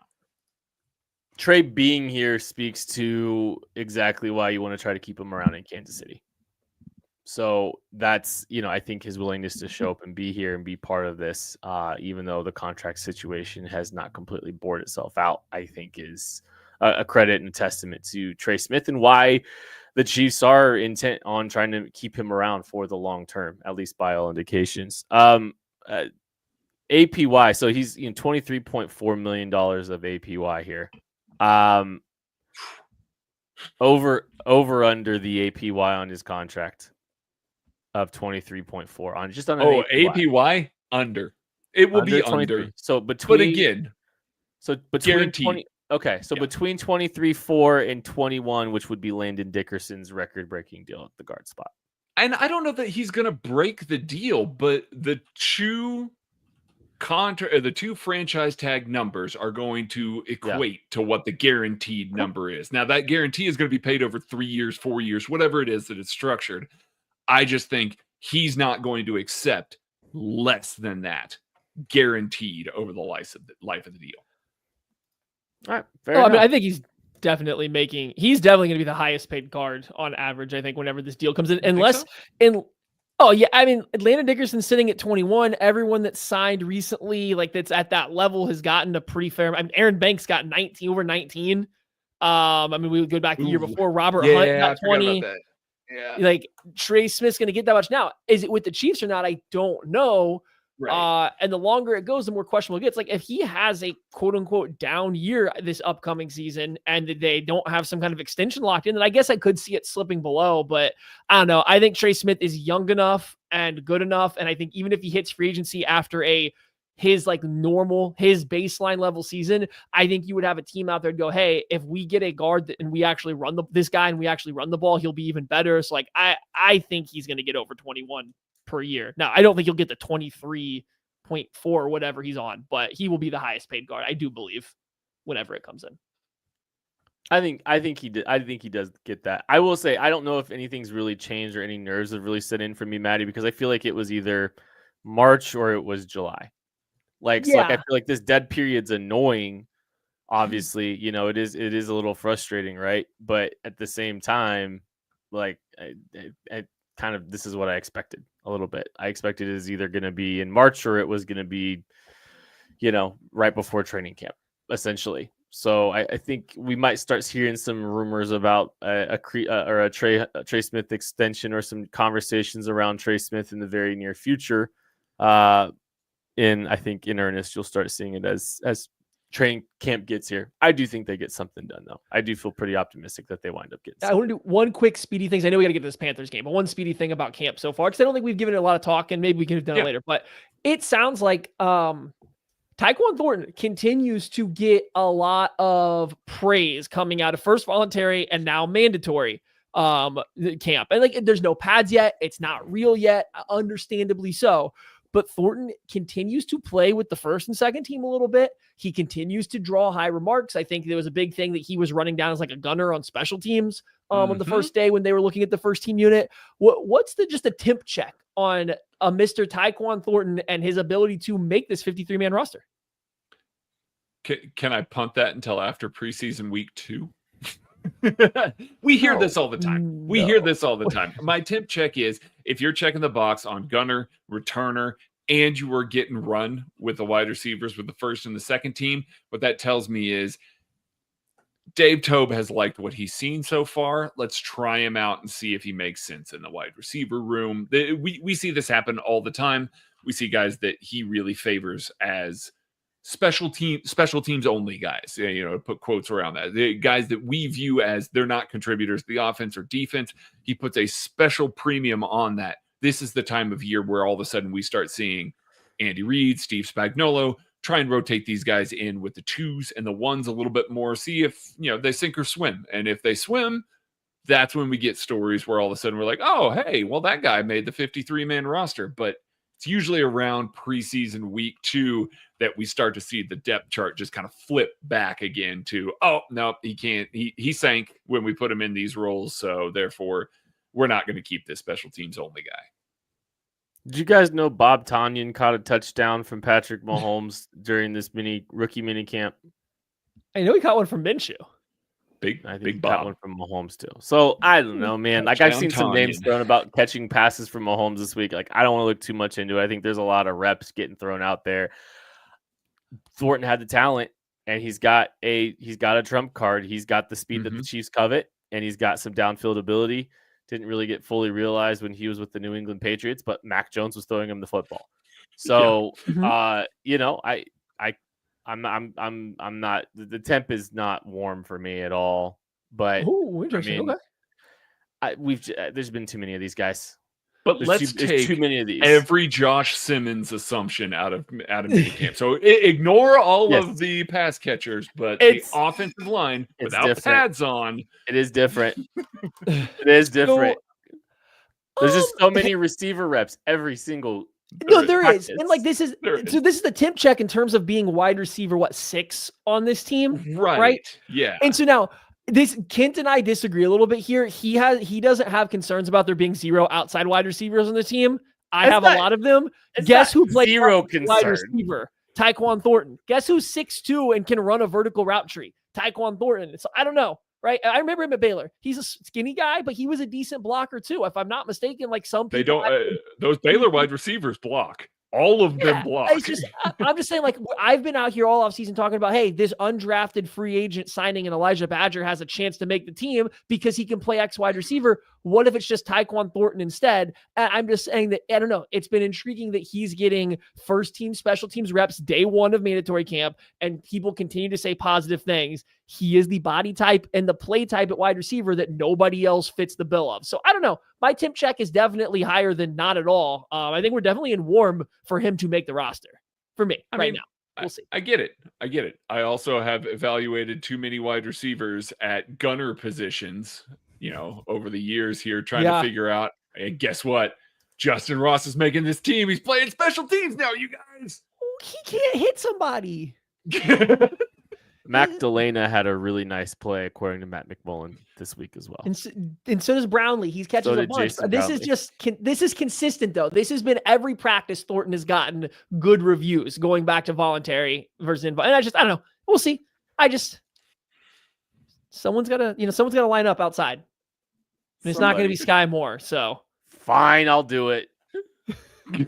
Trey being here speaks to exactly why you want to try to keep him around in Kansas City. So that's, I think his willingness to show up and be here and be part of this, even though the contract situation has not completely bored itself out, I think is a credit and a testament to Trey Smith and why the Chiefs are intent on trying to keep him around for the long term, at least by all indications. APY, so he's $23.4 million of APY here. Over under the APY on his contract of 23.4 on just on an APY under. It will be under. So between, but again, so between guaranteed. 20, okay, so between 23.4 and 21, which would be Landon Dickerson's record-breaking deal at the guard spot. And I don't know that he's going to break the deal, but the two franchise tag numbers are going to equate to what the guaranteed number is. Now, that guarantee is going to be paid over 3 years, 4 years, whatever it is that it's structured. I just think he's not going to accept less than that guaranteed over the life of the deal. All right. I mean, I think he's definitely going to be the highest paid guard on average, I think, whenever this deal comes in. Landon Dickerson's sitting at 21. Everyone that's signed recently, that's at that level, has gotten a pretty fair. Aaron Banks got 19, over 19. We would go back the year before. Robert Hunt got 20. Yeah. Trey Smith's going to get that much now. Is it with the Chiefs or not? I don't know. Right. And the longer it goes, the more questionable it gets. If he has a quote unquote down year this upcoming season and they don't have some kind of extension locked in, then I guess I could see it slipping below. But I don't know. I think Trey Smith is young enough and good enough. And I think even if he hits free agency after his baseline level season, I think you would have a team out there to go, hey, if we get a guard and we actually run this guy and we actually run the ball, he'll be even better. So I think he's going to get over 21 per year. Now, I don't think he'll get the 23.4 or whatever he's on, but he will be the highest paid guard, I do believe, whenever it comes in. I think he does get that. I will say I don't know if anything's really changed or any nerves have really set in for me, Maddie, because I feel like it was either March or it was July. So I feel like this dead period's annoying. Obviously, it is a little frustrating, right? But at the same time, I kind of, this is what I expected a little bit. I expected it was either going to be in March or it was going to be, right before training camp, essentially. So I think we might start hearing some rumors about a Trey Smith extension or some conversations around Trey Smith in the very near future. I think in earnest, you'll start seeing it as training camp gets here. I do think they get something done, though. I do feel pretty optimistic that they wind up getting I want to do one quick speedy thing. I know we got to get to this Panthers game, but one speedy thing about camp so far, because I don't think we've given it a lot of talk, and maybe we could have done it later. But it sounds like Tyquan Thornton continues to get a lot of praise coming out of first voluntary and now mandatory camp. And like, there's no pads yet. It's not real yet, understandably so. But Thornton continues to play with the first and second team a little bit. He continues to draw high remarks. I think there was a big thing that he was running down as like a gunner on special teams on the first day when they were looking at the first team unit. What's just a temp check on a Mr. Tyquan Thornton and his ability to make this 53-man roster? Can I punt that until after preseason week 2? We hear this all the time. We hear this all the time. My temp check is if you're checking the box on gunner, returner, and you are getting run with the wide receivers with the first and the second team, what that tells me is Dave Tobe has liked what he's seen so far. Let's try him out and see if he makes sense in the wide receiver room. We see this happen all the time. We see guys that he really favors as special teams only guys, put quotes around that. The guys that we view as they're not contributors, the offense or defense, he puts a special premium on that. This is the time of year where all of a sudden we start seeing Andy Reid, Steve Spagnuolo try and rotate these guys in with the 2s and the 1s a little bit more, see if they sink or swim. And if they swim, that's when we get stories where all of a sudden we're like, oh, hey, well, that guy made the 53-man roster. But it's usually around preseason week 2 that we start to see the depth chart just kind of flip back again to, oh, no, he can't. He sank when we put him in these roles. So therefore, we're not going to keep this special teams only guy. Did you guys know Bob Tonyan caught a touchdown from Patrick Mahomes during this rookie mini camp? I know he caught one from Minshew. I think he got one from Mahomes too. So I don't know, man. Like I've seen some names thrown about catching passes from Mahomes this week. Like I don't want to look too much into it. I think there's a lot of reps getting thrown out there. Thornton had the talent, and he's got a trump card. He's got the speed that the Chiefs covet, and he's got some downfield ability. Didn't really get fully realized when he was with the New England Patriots, but Mac Jones was throwing him the football. So, I'm not, the temp is not warm for me at all, but interesting. There's been too many of these guys. But let's take too many of these. Every Josh Simmons assumption out of minicamp. So ignore all of the pass catchers, but the offensive line without pads on. It is different. It is different. There's just so many receiver reps every single. No, there is. And like this is the temp check in terms of being wide receiver 6 on this team. Right? Yeah. And so now Kent and I disagree a little bit here. He doesn't have concerns about there being 0 outside wide receivers on the team. I have a lot of them. Guess who played 0 wide receiver? Tyquan Thornton. Guess who's 6'2" and can run a vertical route tree? Tyquan Thornton. So I don't know. Right? I remember him at Baylor. He's a skinny guy, but he was a decent blocker too. If I'm not mistaken, like some people. They don't. Those Baylor wide receivers block. All of them block. I'm just saying, like, I've been out here all offseason talking about, hey, this undrafted free agent signing and Elijah Badger has a chance to make the team because he can play X wide receiver. What if it's just Tyquan Thornton instead? And I'm just saying that, I don't know. It's been intriguing that he's getting first team special teams reps day 1 of mandatory camp, and people continue to say positive things. He is the body type and the play type at wide receiver that nobody else fits the bill of. So I don't know. My temp check is definitely higher than not at all. I think we're definitely in warm for him to make the roster for me now. We'll see. I get it. I also have evaluated too many wide receivers at gunner positions, over the years here, trying to figure out, hey, guess what? Justin Ross is making this team. He's playing special teams now, you guys. He can't hit somebody. Mac Delana had a really nice play, according to Matt McMullen, this week as well. And so does Brownlee. He's catching a bunch. This is consistent, though. This has been every practice Thornton has gotten good reviews going back to voluntary versus invite. And I don't know. We'll see. Someone's got to line up outside. And it's not going to be Sky Moore. So fine, I'll do it. He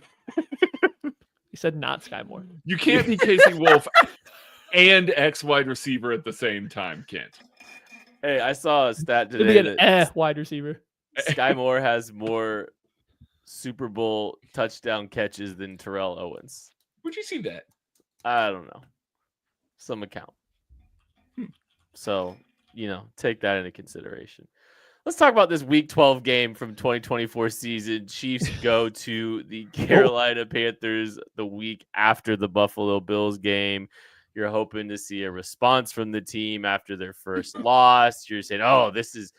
said not Sky Moore. You can't be Casey Wolf and X wide receiver at the same time, Kent. Hey, I saw a stat today that wide receiver. Sky Moore has more Super Bowl touchdown catches than Terrell Owens. Where'd you see that? I don't know. some account. So, take that into consideration. Let's talk about this Week 12 game from 2024 season. Chiefs go to the Carolina Panthers the week after the Buffalo Bills game. You're hoping to see a response from the team after their first loss. You're saying, "Oh, this is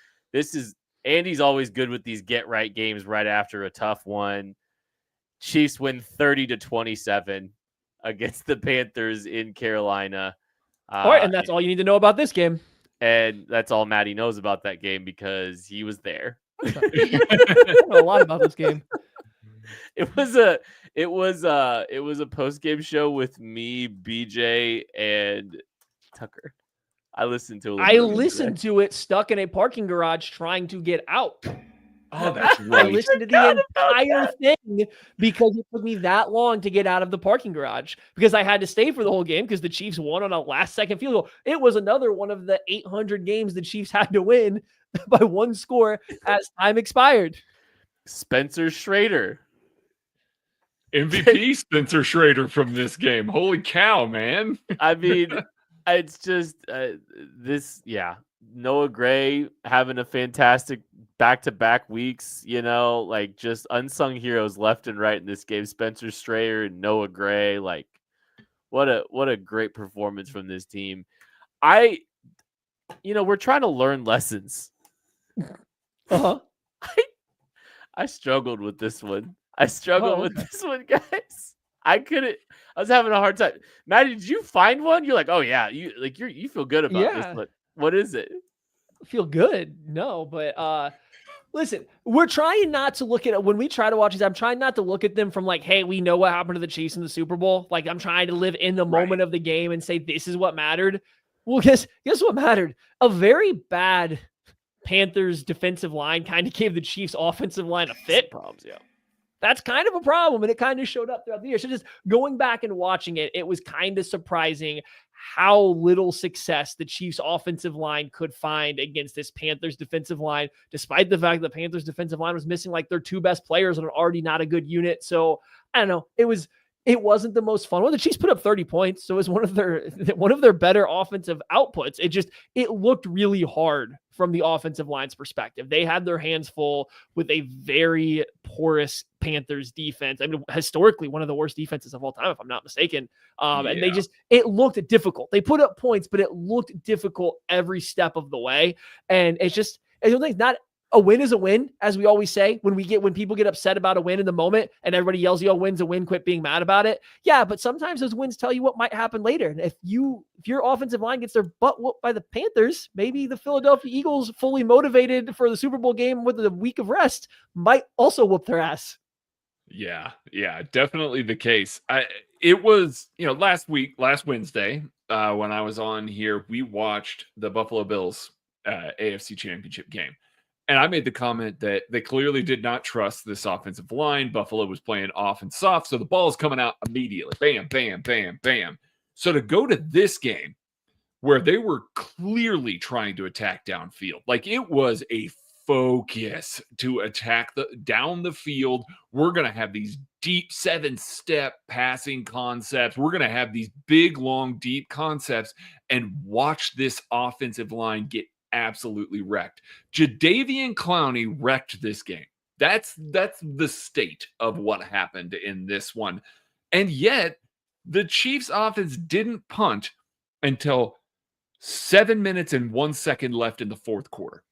Andy's always good with these get right games right after a tough one." Chiefs win 30-27 against the Panthers in Carolina. All right, and that's all you need to know about this game. And that's all Maddie knows about that game because he was there. I know a lot about this game. It was a post-game show with me, BJ, and Tucker. I listened to it stuck in a parking garage trying to get out. Oh, that's right. I listened to the entire thing because it took me that long to get out of the parking garage because I had to stay for the whole game because the Chiefs won on a last-second field goal. It was another one of the 800 games the Chiefs had to win by one score as time expired. Spencer Schrader. MVP Spencer Schrader from this game. Holy cow, man. I mean, it's just Noah Gray having a fantastic back-to-back weeks, just unsung heroes left and right in this game. Spencer Schrader and Noah Gray, what a great performance from this team. We're trying to learn lessons. Uh-huh. I struggled with this one. This one, guys. I was having a hard time. Maddie, did you find one? You're like, oh yeah, you feel good about this one. What is it? Feel good? No, but listen, we're trying not to look at when we try to watch these. I'm trying not to look at them from like, hey, we know what happened to the Chiefs in the Super Bowl. Like, I'm trying to live in the moment of the game and say this is what mattered. Well, guess what mattered? A very bad Panthers defensive line kind of gave the Chiefs offensive line a fit. Problems, yeah. That's kind of a problem, and it kind of showed up throughout the year. So just going back and watching it, it was kind of surprising how little success the Chiefs' offensive line could find against this Panthers defensive line, despite the fact that the Panthers defensive line was missing like their two best players and are already not a good unit. So I don't know. It wasn't the most fun one. The Chiefs put up 30 points, so it was one of their better offensive outputs. It looked really hard from the offensive line's perspective. They had their hands full with a very porous Panthers defense. I mean, historically, one of the worst defenses of all time, if I'm not mistaken. And it looked difficult. They put up points, but it looked difficult every step of the way. And it's not a win is a win, as we always say, when people get upset about a win in the moment and everybody yells, yo, win's a win, quit being mad about it. Yeah, but sometimes those wins tell you what might happen later. And if your offensive line gets their butt whooped by the Panthers, maybe the Philadelphia Eagles, fully motivated for the Super Bowl game with a week of rest, might also whoop their ass. Yeah, definitely the case. It was, last Wednesday, when I was on here, we watched the Buffalo Bills AFC Championship game. And I made the comment that they clearly did not trust this offensive line. Buffalo was playing off and soft, so the ball is coming out immediately. Bam, bam, bam, bam. So to go to this game where they were clearly trying to attack downfield, like it was a focus to attack down the field. We're going to have these deep 7-step passing concepts. We're going to have these big, long, deep concepts and watch this offensive line get absolutely wrecked. Jadeveon Clowney wrecked this game. That's the state of what happened in this one. And yet, the Chiefs offense didn't punt until 7 minutes and 1 second left in the fourth quarter.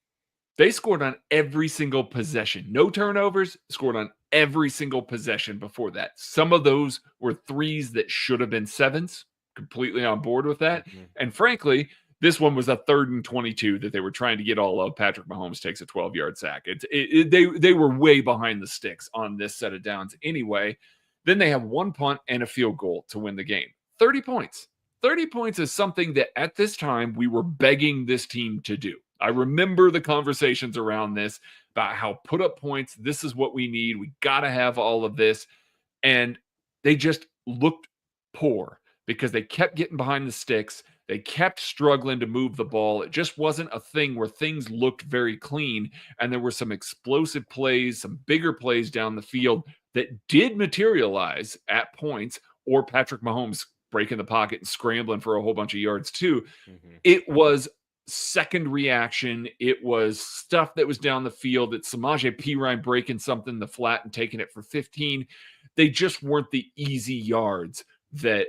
They scored on every single possession. No turnovers, scored on every single possession before that. Some of those were threes that should have been sevens. Completely on board with that. Mm-hmm. And frankly, this one was a 3rd and 22 that they were trying to get all of. Patrick Mahomes takes a 12-yard sack. They were way behind the sticks on this set of downs anyway. Then they have one punt and a field goal to win the game. 30 points. 30 points is something that at this time we were begging this team to do. I remember the conversations around this about how put up points. This is what we need. We got to have all of this. And they just looked poor because they kept getting behind the sticks. They kept struggling to move the ball. It just wasn't a thing where things looked very clean. And there were some explosive plays, some bigger plays down the field that did materialize at points, or Patrick Mahomes breaking the pocket and scrambling for a whole bunch of yards too. Mhm. It was second reaction. It was stuff that was down the field. It's Samaje Perine breaking something in the flat and taking it for 15. They just weren't the easy yards that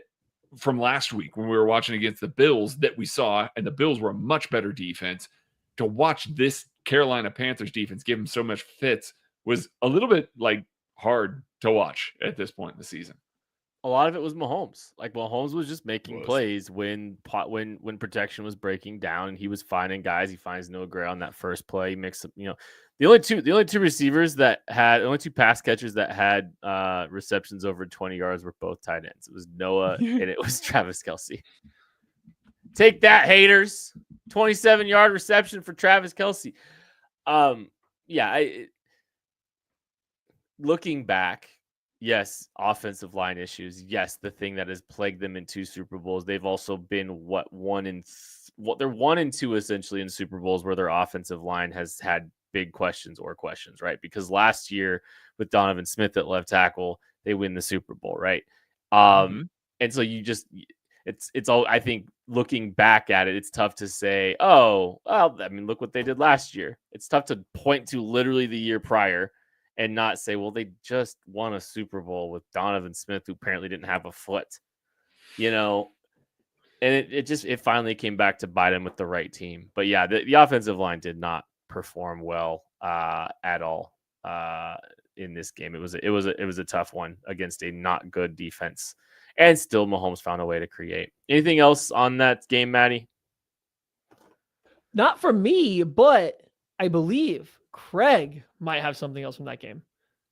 from last week when we were watching against the Bills that we saw, and the Bills were a much better defense. To watch this Carolina Panthers defense give them so much fits was a little bit like hard to watch at this point in the season. A lot of it was Mahomes. Like Mahomes was just making Was. plays when protection was breaking down, and he was finding guys. He finds Noah Gray on that first play. He makes the only two receivers that had only two pass catchers that had receptions over 20 yards were both tight ends. It was Noah and it was Travis Kelce. Take that, haters! 27-yard reception for Travis Kelce. Looking back. Yes, offensive line issues. Yes, the thing that has plagued them in 2 Super Bowls. They've also been they're 1 and 2 essentially in Super Bowls where their offensive line has had big questions, right? Because last year with Donovan Smith at left tackle, they win the Super Bowl, right? And so it's all, I think looking back at it, it's tough to say, oh, well, I mean, look what they did last year. It's tough to point to literally the year prior and not say, well, they just won a Super Bowl with Donovan Smith, who apparently didn't have a foot, and it finally came back to bite him with the right team. But yeah, the offensive line did not perform well at all in this game. It was a tough one against a not good defense, and still Mahomes found a way to create. Anything else on that game, Maddie? Not for me, but I believe Craig might have something else from that game.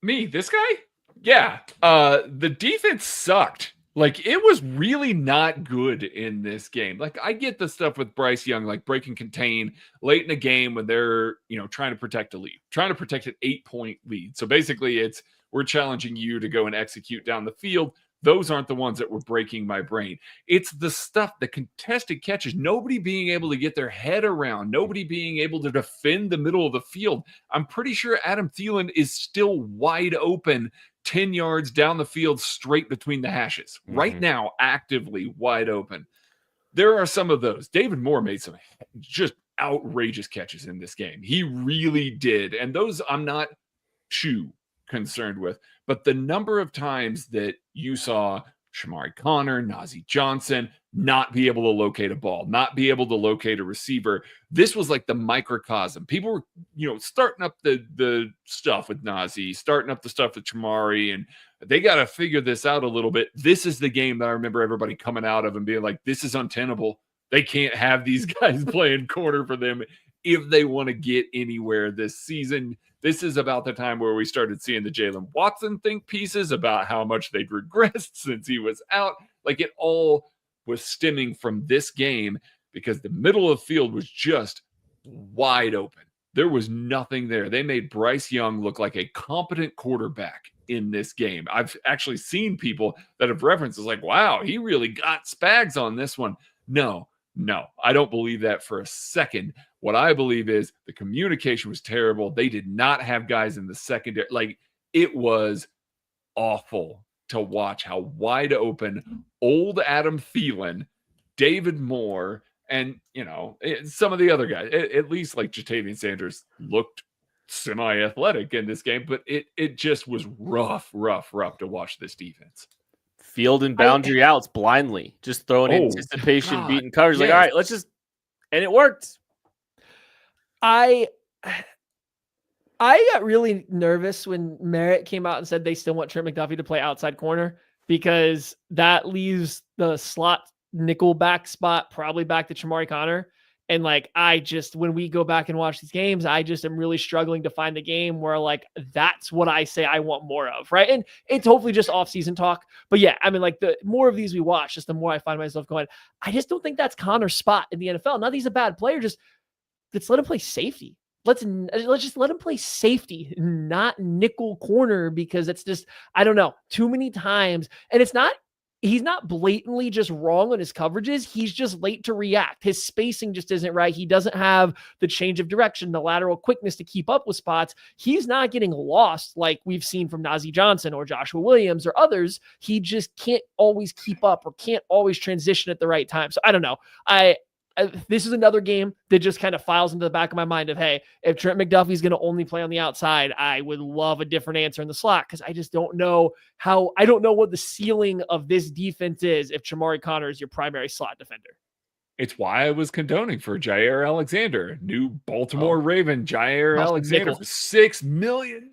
Me, this guy? Yeah. The defense sucked. Like, it was really not good in this game. Like, I get the stuff with Bryce Young, like break and contain late in a game when they're, trying to protect a lead, trying to protect an 8-point lead. So basically we're challenging you to go and execute down the field. Those aren't the ones that were breaking my brain. It's the stuff, the contested catches, nobody being able to get their head around, nobody being able to defend the middle of the field. I'm pretty sure Adam Thielen is still wide open 10 yards down the field, straight between the hashes. Right now, actively wide open. There are some of those. David Moore made some just outrageous catches in this game. He really did. And those I'm not too concerned with. But the number of times that you saw Shamari Connor, Najee Johnson not be able to locate a ball, not be able to locate a receiver, this was like the microcosm. People were, starting up the stuff with Najee, starting up the stuff with Shamari, and they got to figure this out a little bit. This is the game that I remember everybody coming out of and being like, this is untenable. They can't have these guys playing corner for them if they want to get anywhere this season. This is about the time where we started seeing the Jalen Watson think pieces about how much they'd regressed since he was out. Like, it all was stemming from this game because the middle of the field was just wide open. There was nothing there. They made Bryce Young look like a competent quarterback in this game. I've actually seen people that have referenced as like, wow, he really got Spags on this one. No, I don't believe that for a second. What I believe is the communication was terrible. They did not have guys in the secondary. Like, it was awful to watch how wide open old Adam Thielen, David Moore, and, some of the other guys, at least like Jatavian Sanders looked semi-athletic in this game, but it just was rough to watch this defense. Field and boundary outs blindly, just throwing anticipation, beating coverage. Yes. Like, all right, and it worked. I got really nervous when Merritt came out and said they still want Trent McDuffie to play outside corner, because that leaves the slot nickel back spot probably back to Shamari Connor. And when we go back and watch these games, I just am really struggling to find the game where that's what I say I want more of. Right. And it's hopefully just off-season talk. But yeah, I mean, the more of these we watch, just the more I find myself going, I just don't think that's Connor's spot in the NFL. Not that he's a bad player, just let's let him play safety. Let's just let him play safety, not nickel corner, because it's just, I don't know, too many times. And it's not he's not blatantly just wrong on his coverages. He's just late to react. His spacing just isn't right. He doesn't have the change of direction, the lateral quickness to keep up with spots. He's not getting lost like we've seen from Najee Johnson or Joshua Williams or others. He just can't always keep up or can't always transition at the right time. So I don't know. This is another game that just kind of files into the back of my mind of, hey, if Trent McDuffie's going to only play on the outside, I would love a different answer in the slot, because I just don't know I don't know what the ceiling of this defense is if Chamari Connor is your primary slot defender. It's why I was condoning for Jair Alexander, new Baltimore Raven, Jair Alexander for $6 million.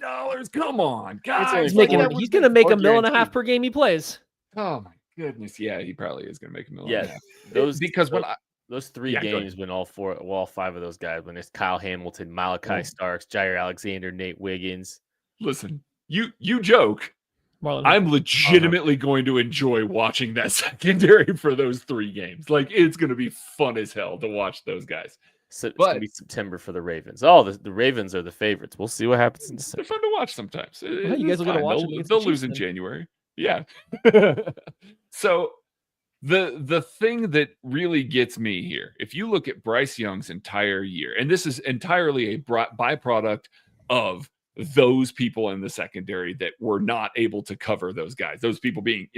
Come on, guys. He's going to make $1.5 million per game he plays. Oh my goodness. Yeah, he probably is going to make $1.5 million. Yeah, those three games when all five of those guys, when it's Kyle Hamilton, Malachi Starks, Jair Alexander, Nate Wiggins. Listen, you joke. I'm legitimately going to enjoy watching that secondary for those 3 games. Like, it's going to be fun as hell to watch those guys. So it's going to be September for the Ravens. Oh, the Ravens are the favorites. We'll see what happens in December. They're fun to watch sometimes. You guys will get to watch them. They'll lose in January. Yeah. So the thing that really gets me here, if you look at Bryce Young's entire year, and this is entirely a byproduct of those people in the secondary that were not able to cover those guys. Those people being,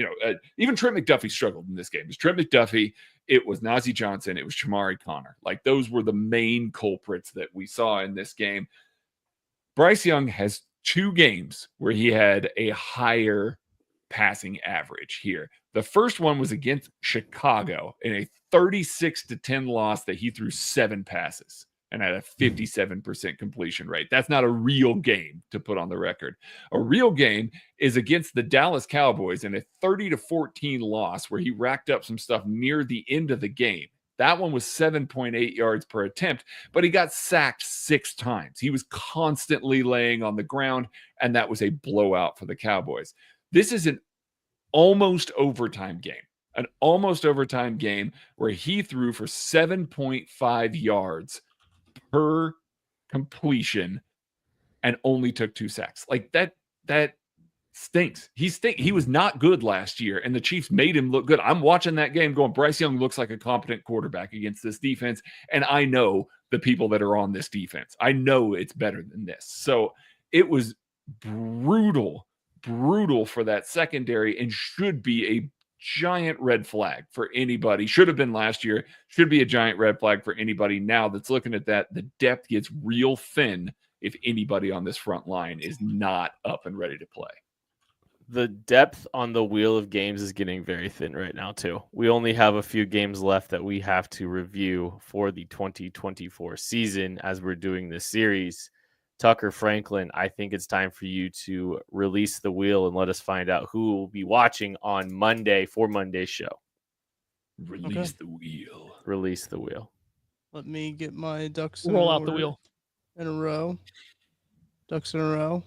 even Trent McDuffie struggled in this game. It was Trent McDuffie, it was Najee Johnson, it was Chamari Connor. Like, those were the main culprits that we saw in this game. Bryce Young has 2 games where he had a higher passing average here. The first one was against Chicago in a 36-10 loss that he threw 7 passes and had a 57% completion rate. That's not a real game to put on the record. A real game is against the Dallas Cowboys in a 30-14 loss where he racked up some stuff near the end of the game. That one was 7.8 yards per attempt, but he got sacked 6 times. He was constantly laying on the ground, and that was a blowout for the Cowboys. This is an almost overtime game. An almost overtime game where he threw for 7.5 yards per completion and only took 2 sacks. Like, that stinks. He was not good last year, and the Chiefs made him look good. I'm watching that game going, Bryce Young looks like a competent quarterback against this defense, and I know the people that are on this defense. I know it's better than this. So it was brutal for that secondary, and should be a giant red flag for anybody. Should have been last year. Should be a giant red flag for anybody now that's looking at that. The depth gets real thin if anybody on this front line is not up and ready to play. The depth on the wheel of games is getting very thin right now, too. We only have a few games left that we have to review for the 2024 season as we're doing this series. Tucker Franklin, I think it's time for you to release the wheel and let us find out who will be watching on Monday for Monday's show. Release the wheel. Release the wheel. Let me get my ducks roll out the wheel in a row. Ducks in a row.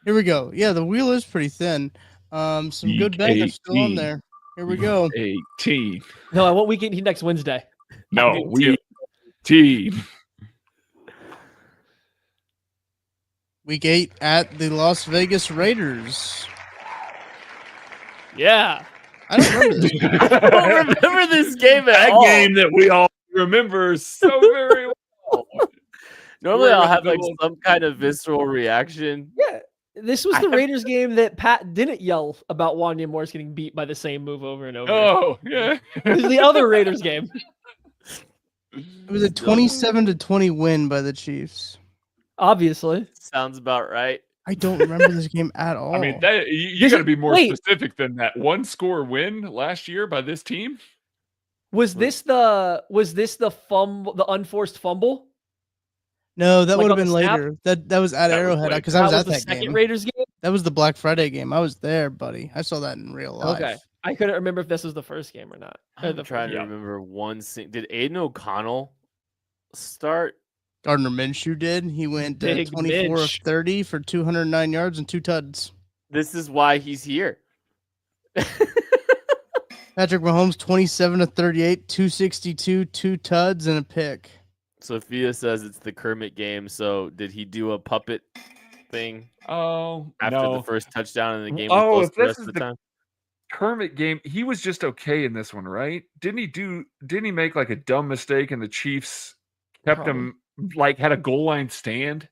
Here we go. Yeah, the wheel is pretty thin. Some good bangers still on there. Here we go. 18. No, I want week 18 next Wednesday. No, week 18. Week 8 at the Las Vegas Raiders. Yeah. I don't remember this game. I don't remember this game at all. That game that we all remember so very well. Normally I'll have like some kind of visceral reaction. Yeah. This was the Raiders game that Pat didn't yell about Wanya Morris getting beat by the same move over and over. Oh, yeah. This is the other Raiders game. It was a 27-20 win by the Chiefs. Obviously. Sounds about right. I don't remember this game at all. I mean, you got to be more specific than that. 1-score win last year by this team. Was this the unforced fumble? No, that would have been later. That was at Arrowhead because I was at that second game. Raiders game. That was the Black Friday game. I was there, buddy. I saw that in real life. Okay, I couldn't remember if this was the first game or not. I'm trying to remember one thing. Did Aiden O'Connell start? Gardner Minshew did. He went 24 of 30 for 209 yards and 2 tuds. This is why he's here. Patrick Mahomes 27 of 38, 262, 2 tuds and a pick. Sophia says it's the Kermit game. So did he do a puppet thing? Oh, after no. the first touchdown in the game? Oh, the rest of the time. Kermit game, he was just okay in this one, right? Didn't he make like a dumb mistake and the Chiefs kept him like had a goal line stand?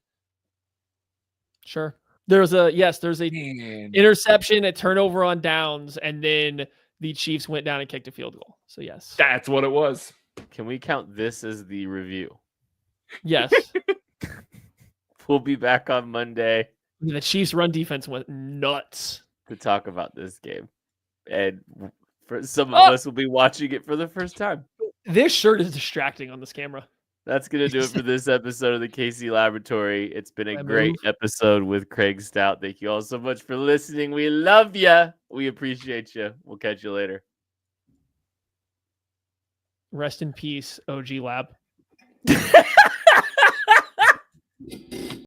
Sure. There's a Man. interception, a turnover on downs, and then the Chiefs went down and kicked a field goal. So yes. That's what it was. Can we count this as the review? Yes. We'll be back on Monday The Chiefs' run defense went nuts. to talk about this game. And for some of us will be watching it for the first time. This shirt is distracting on this camera. That's going to do it for this episode of the KC Laboratory. It's been a I great move. episode with Craig Stout. Thank you all so much for listening. We love you. We appreciate you. We'll catch you later. Rest in peace, OG Lab.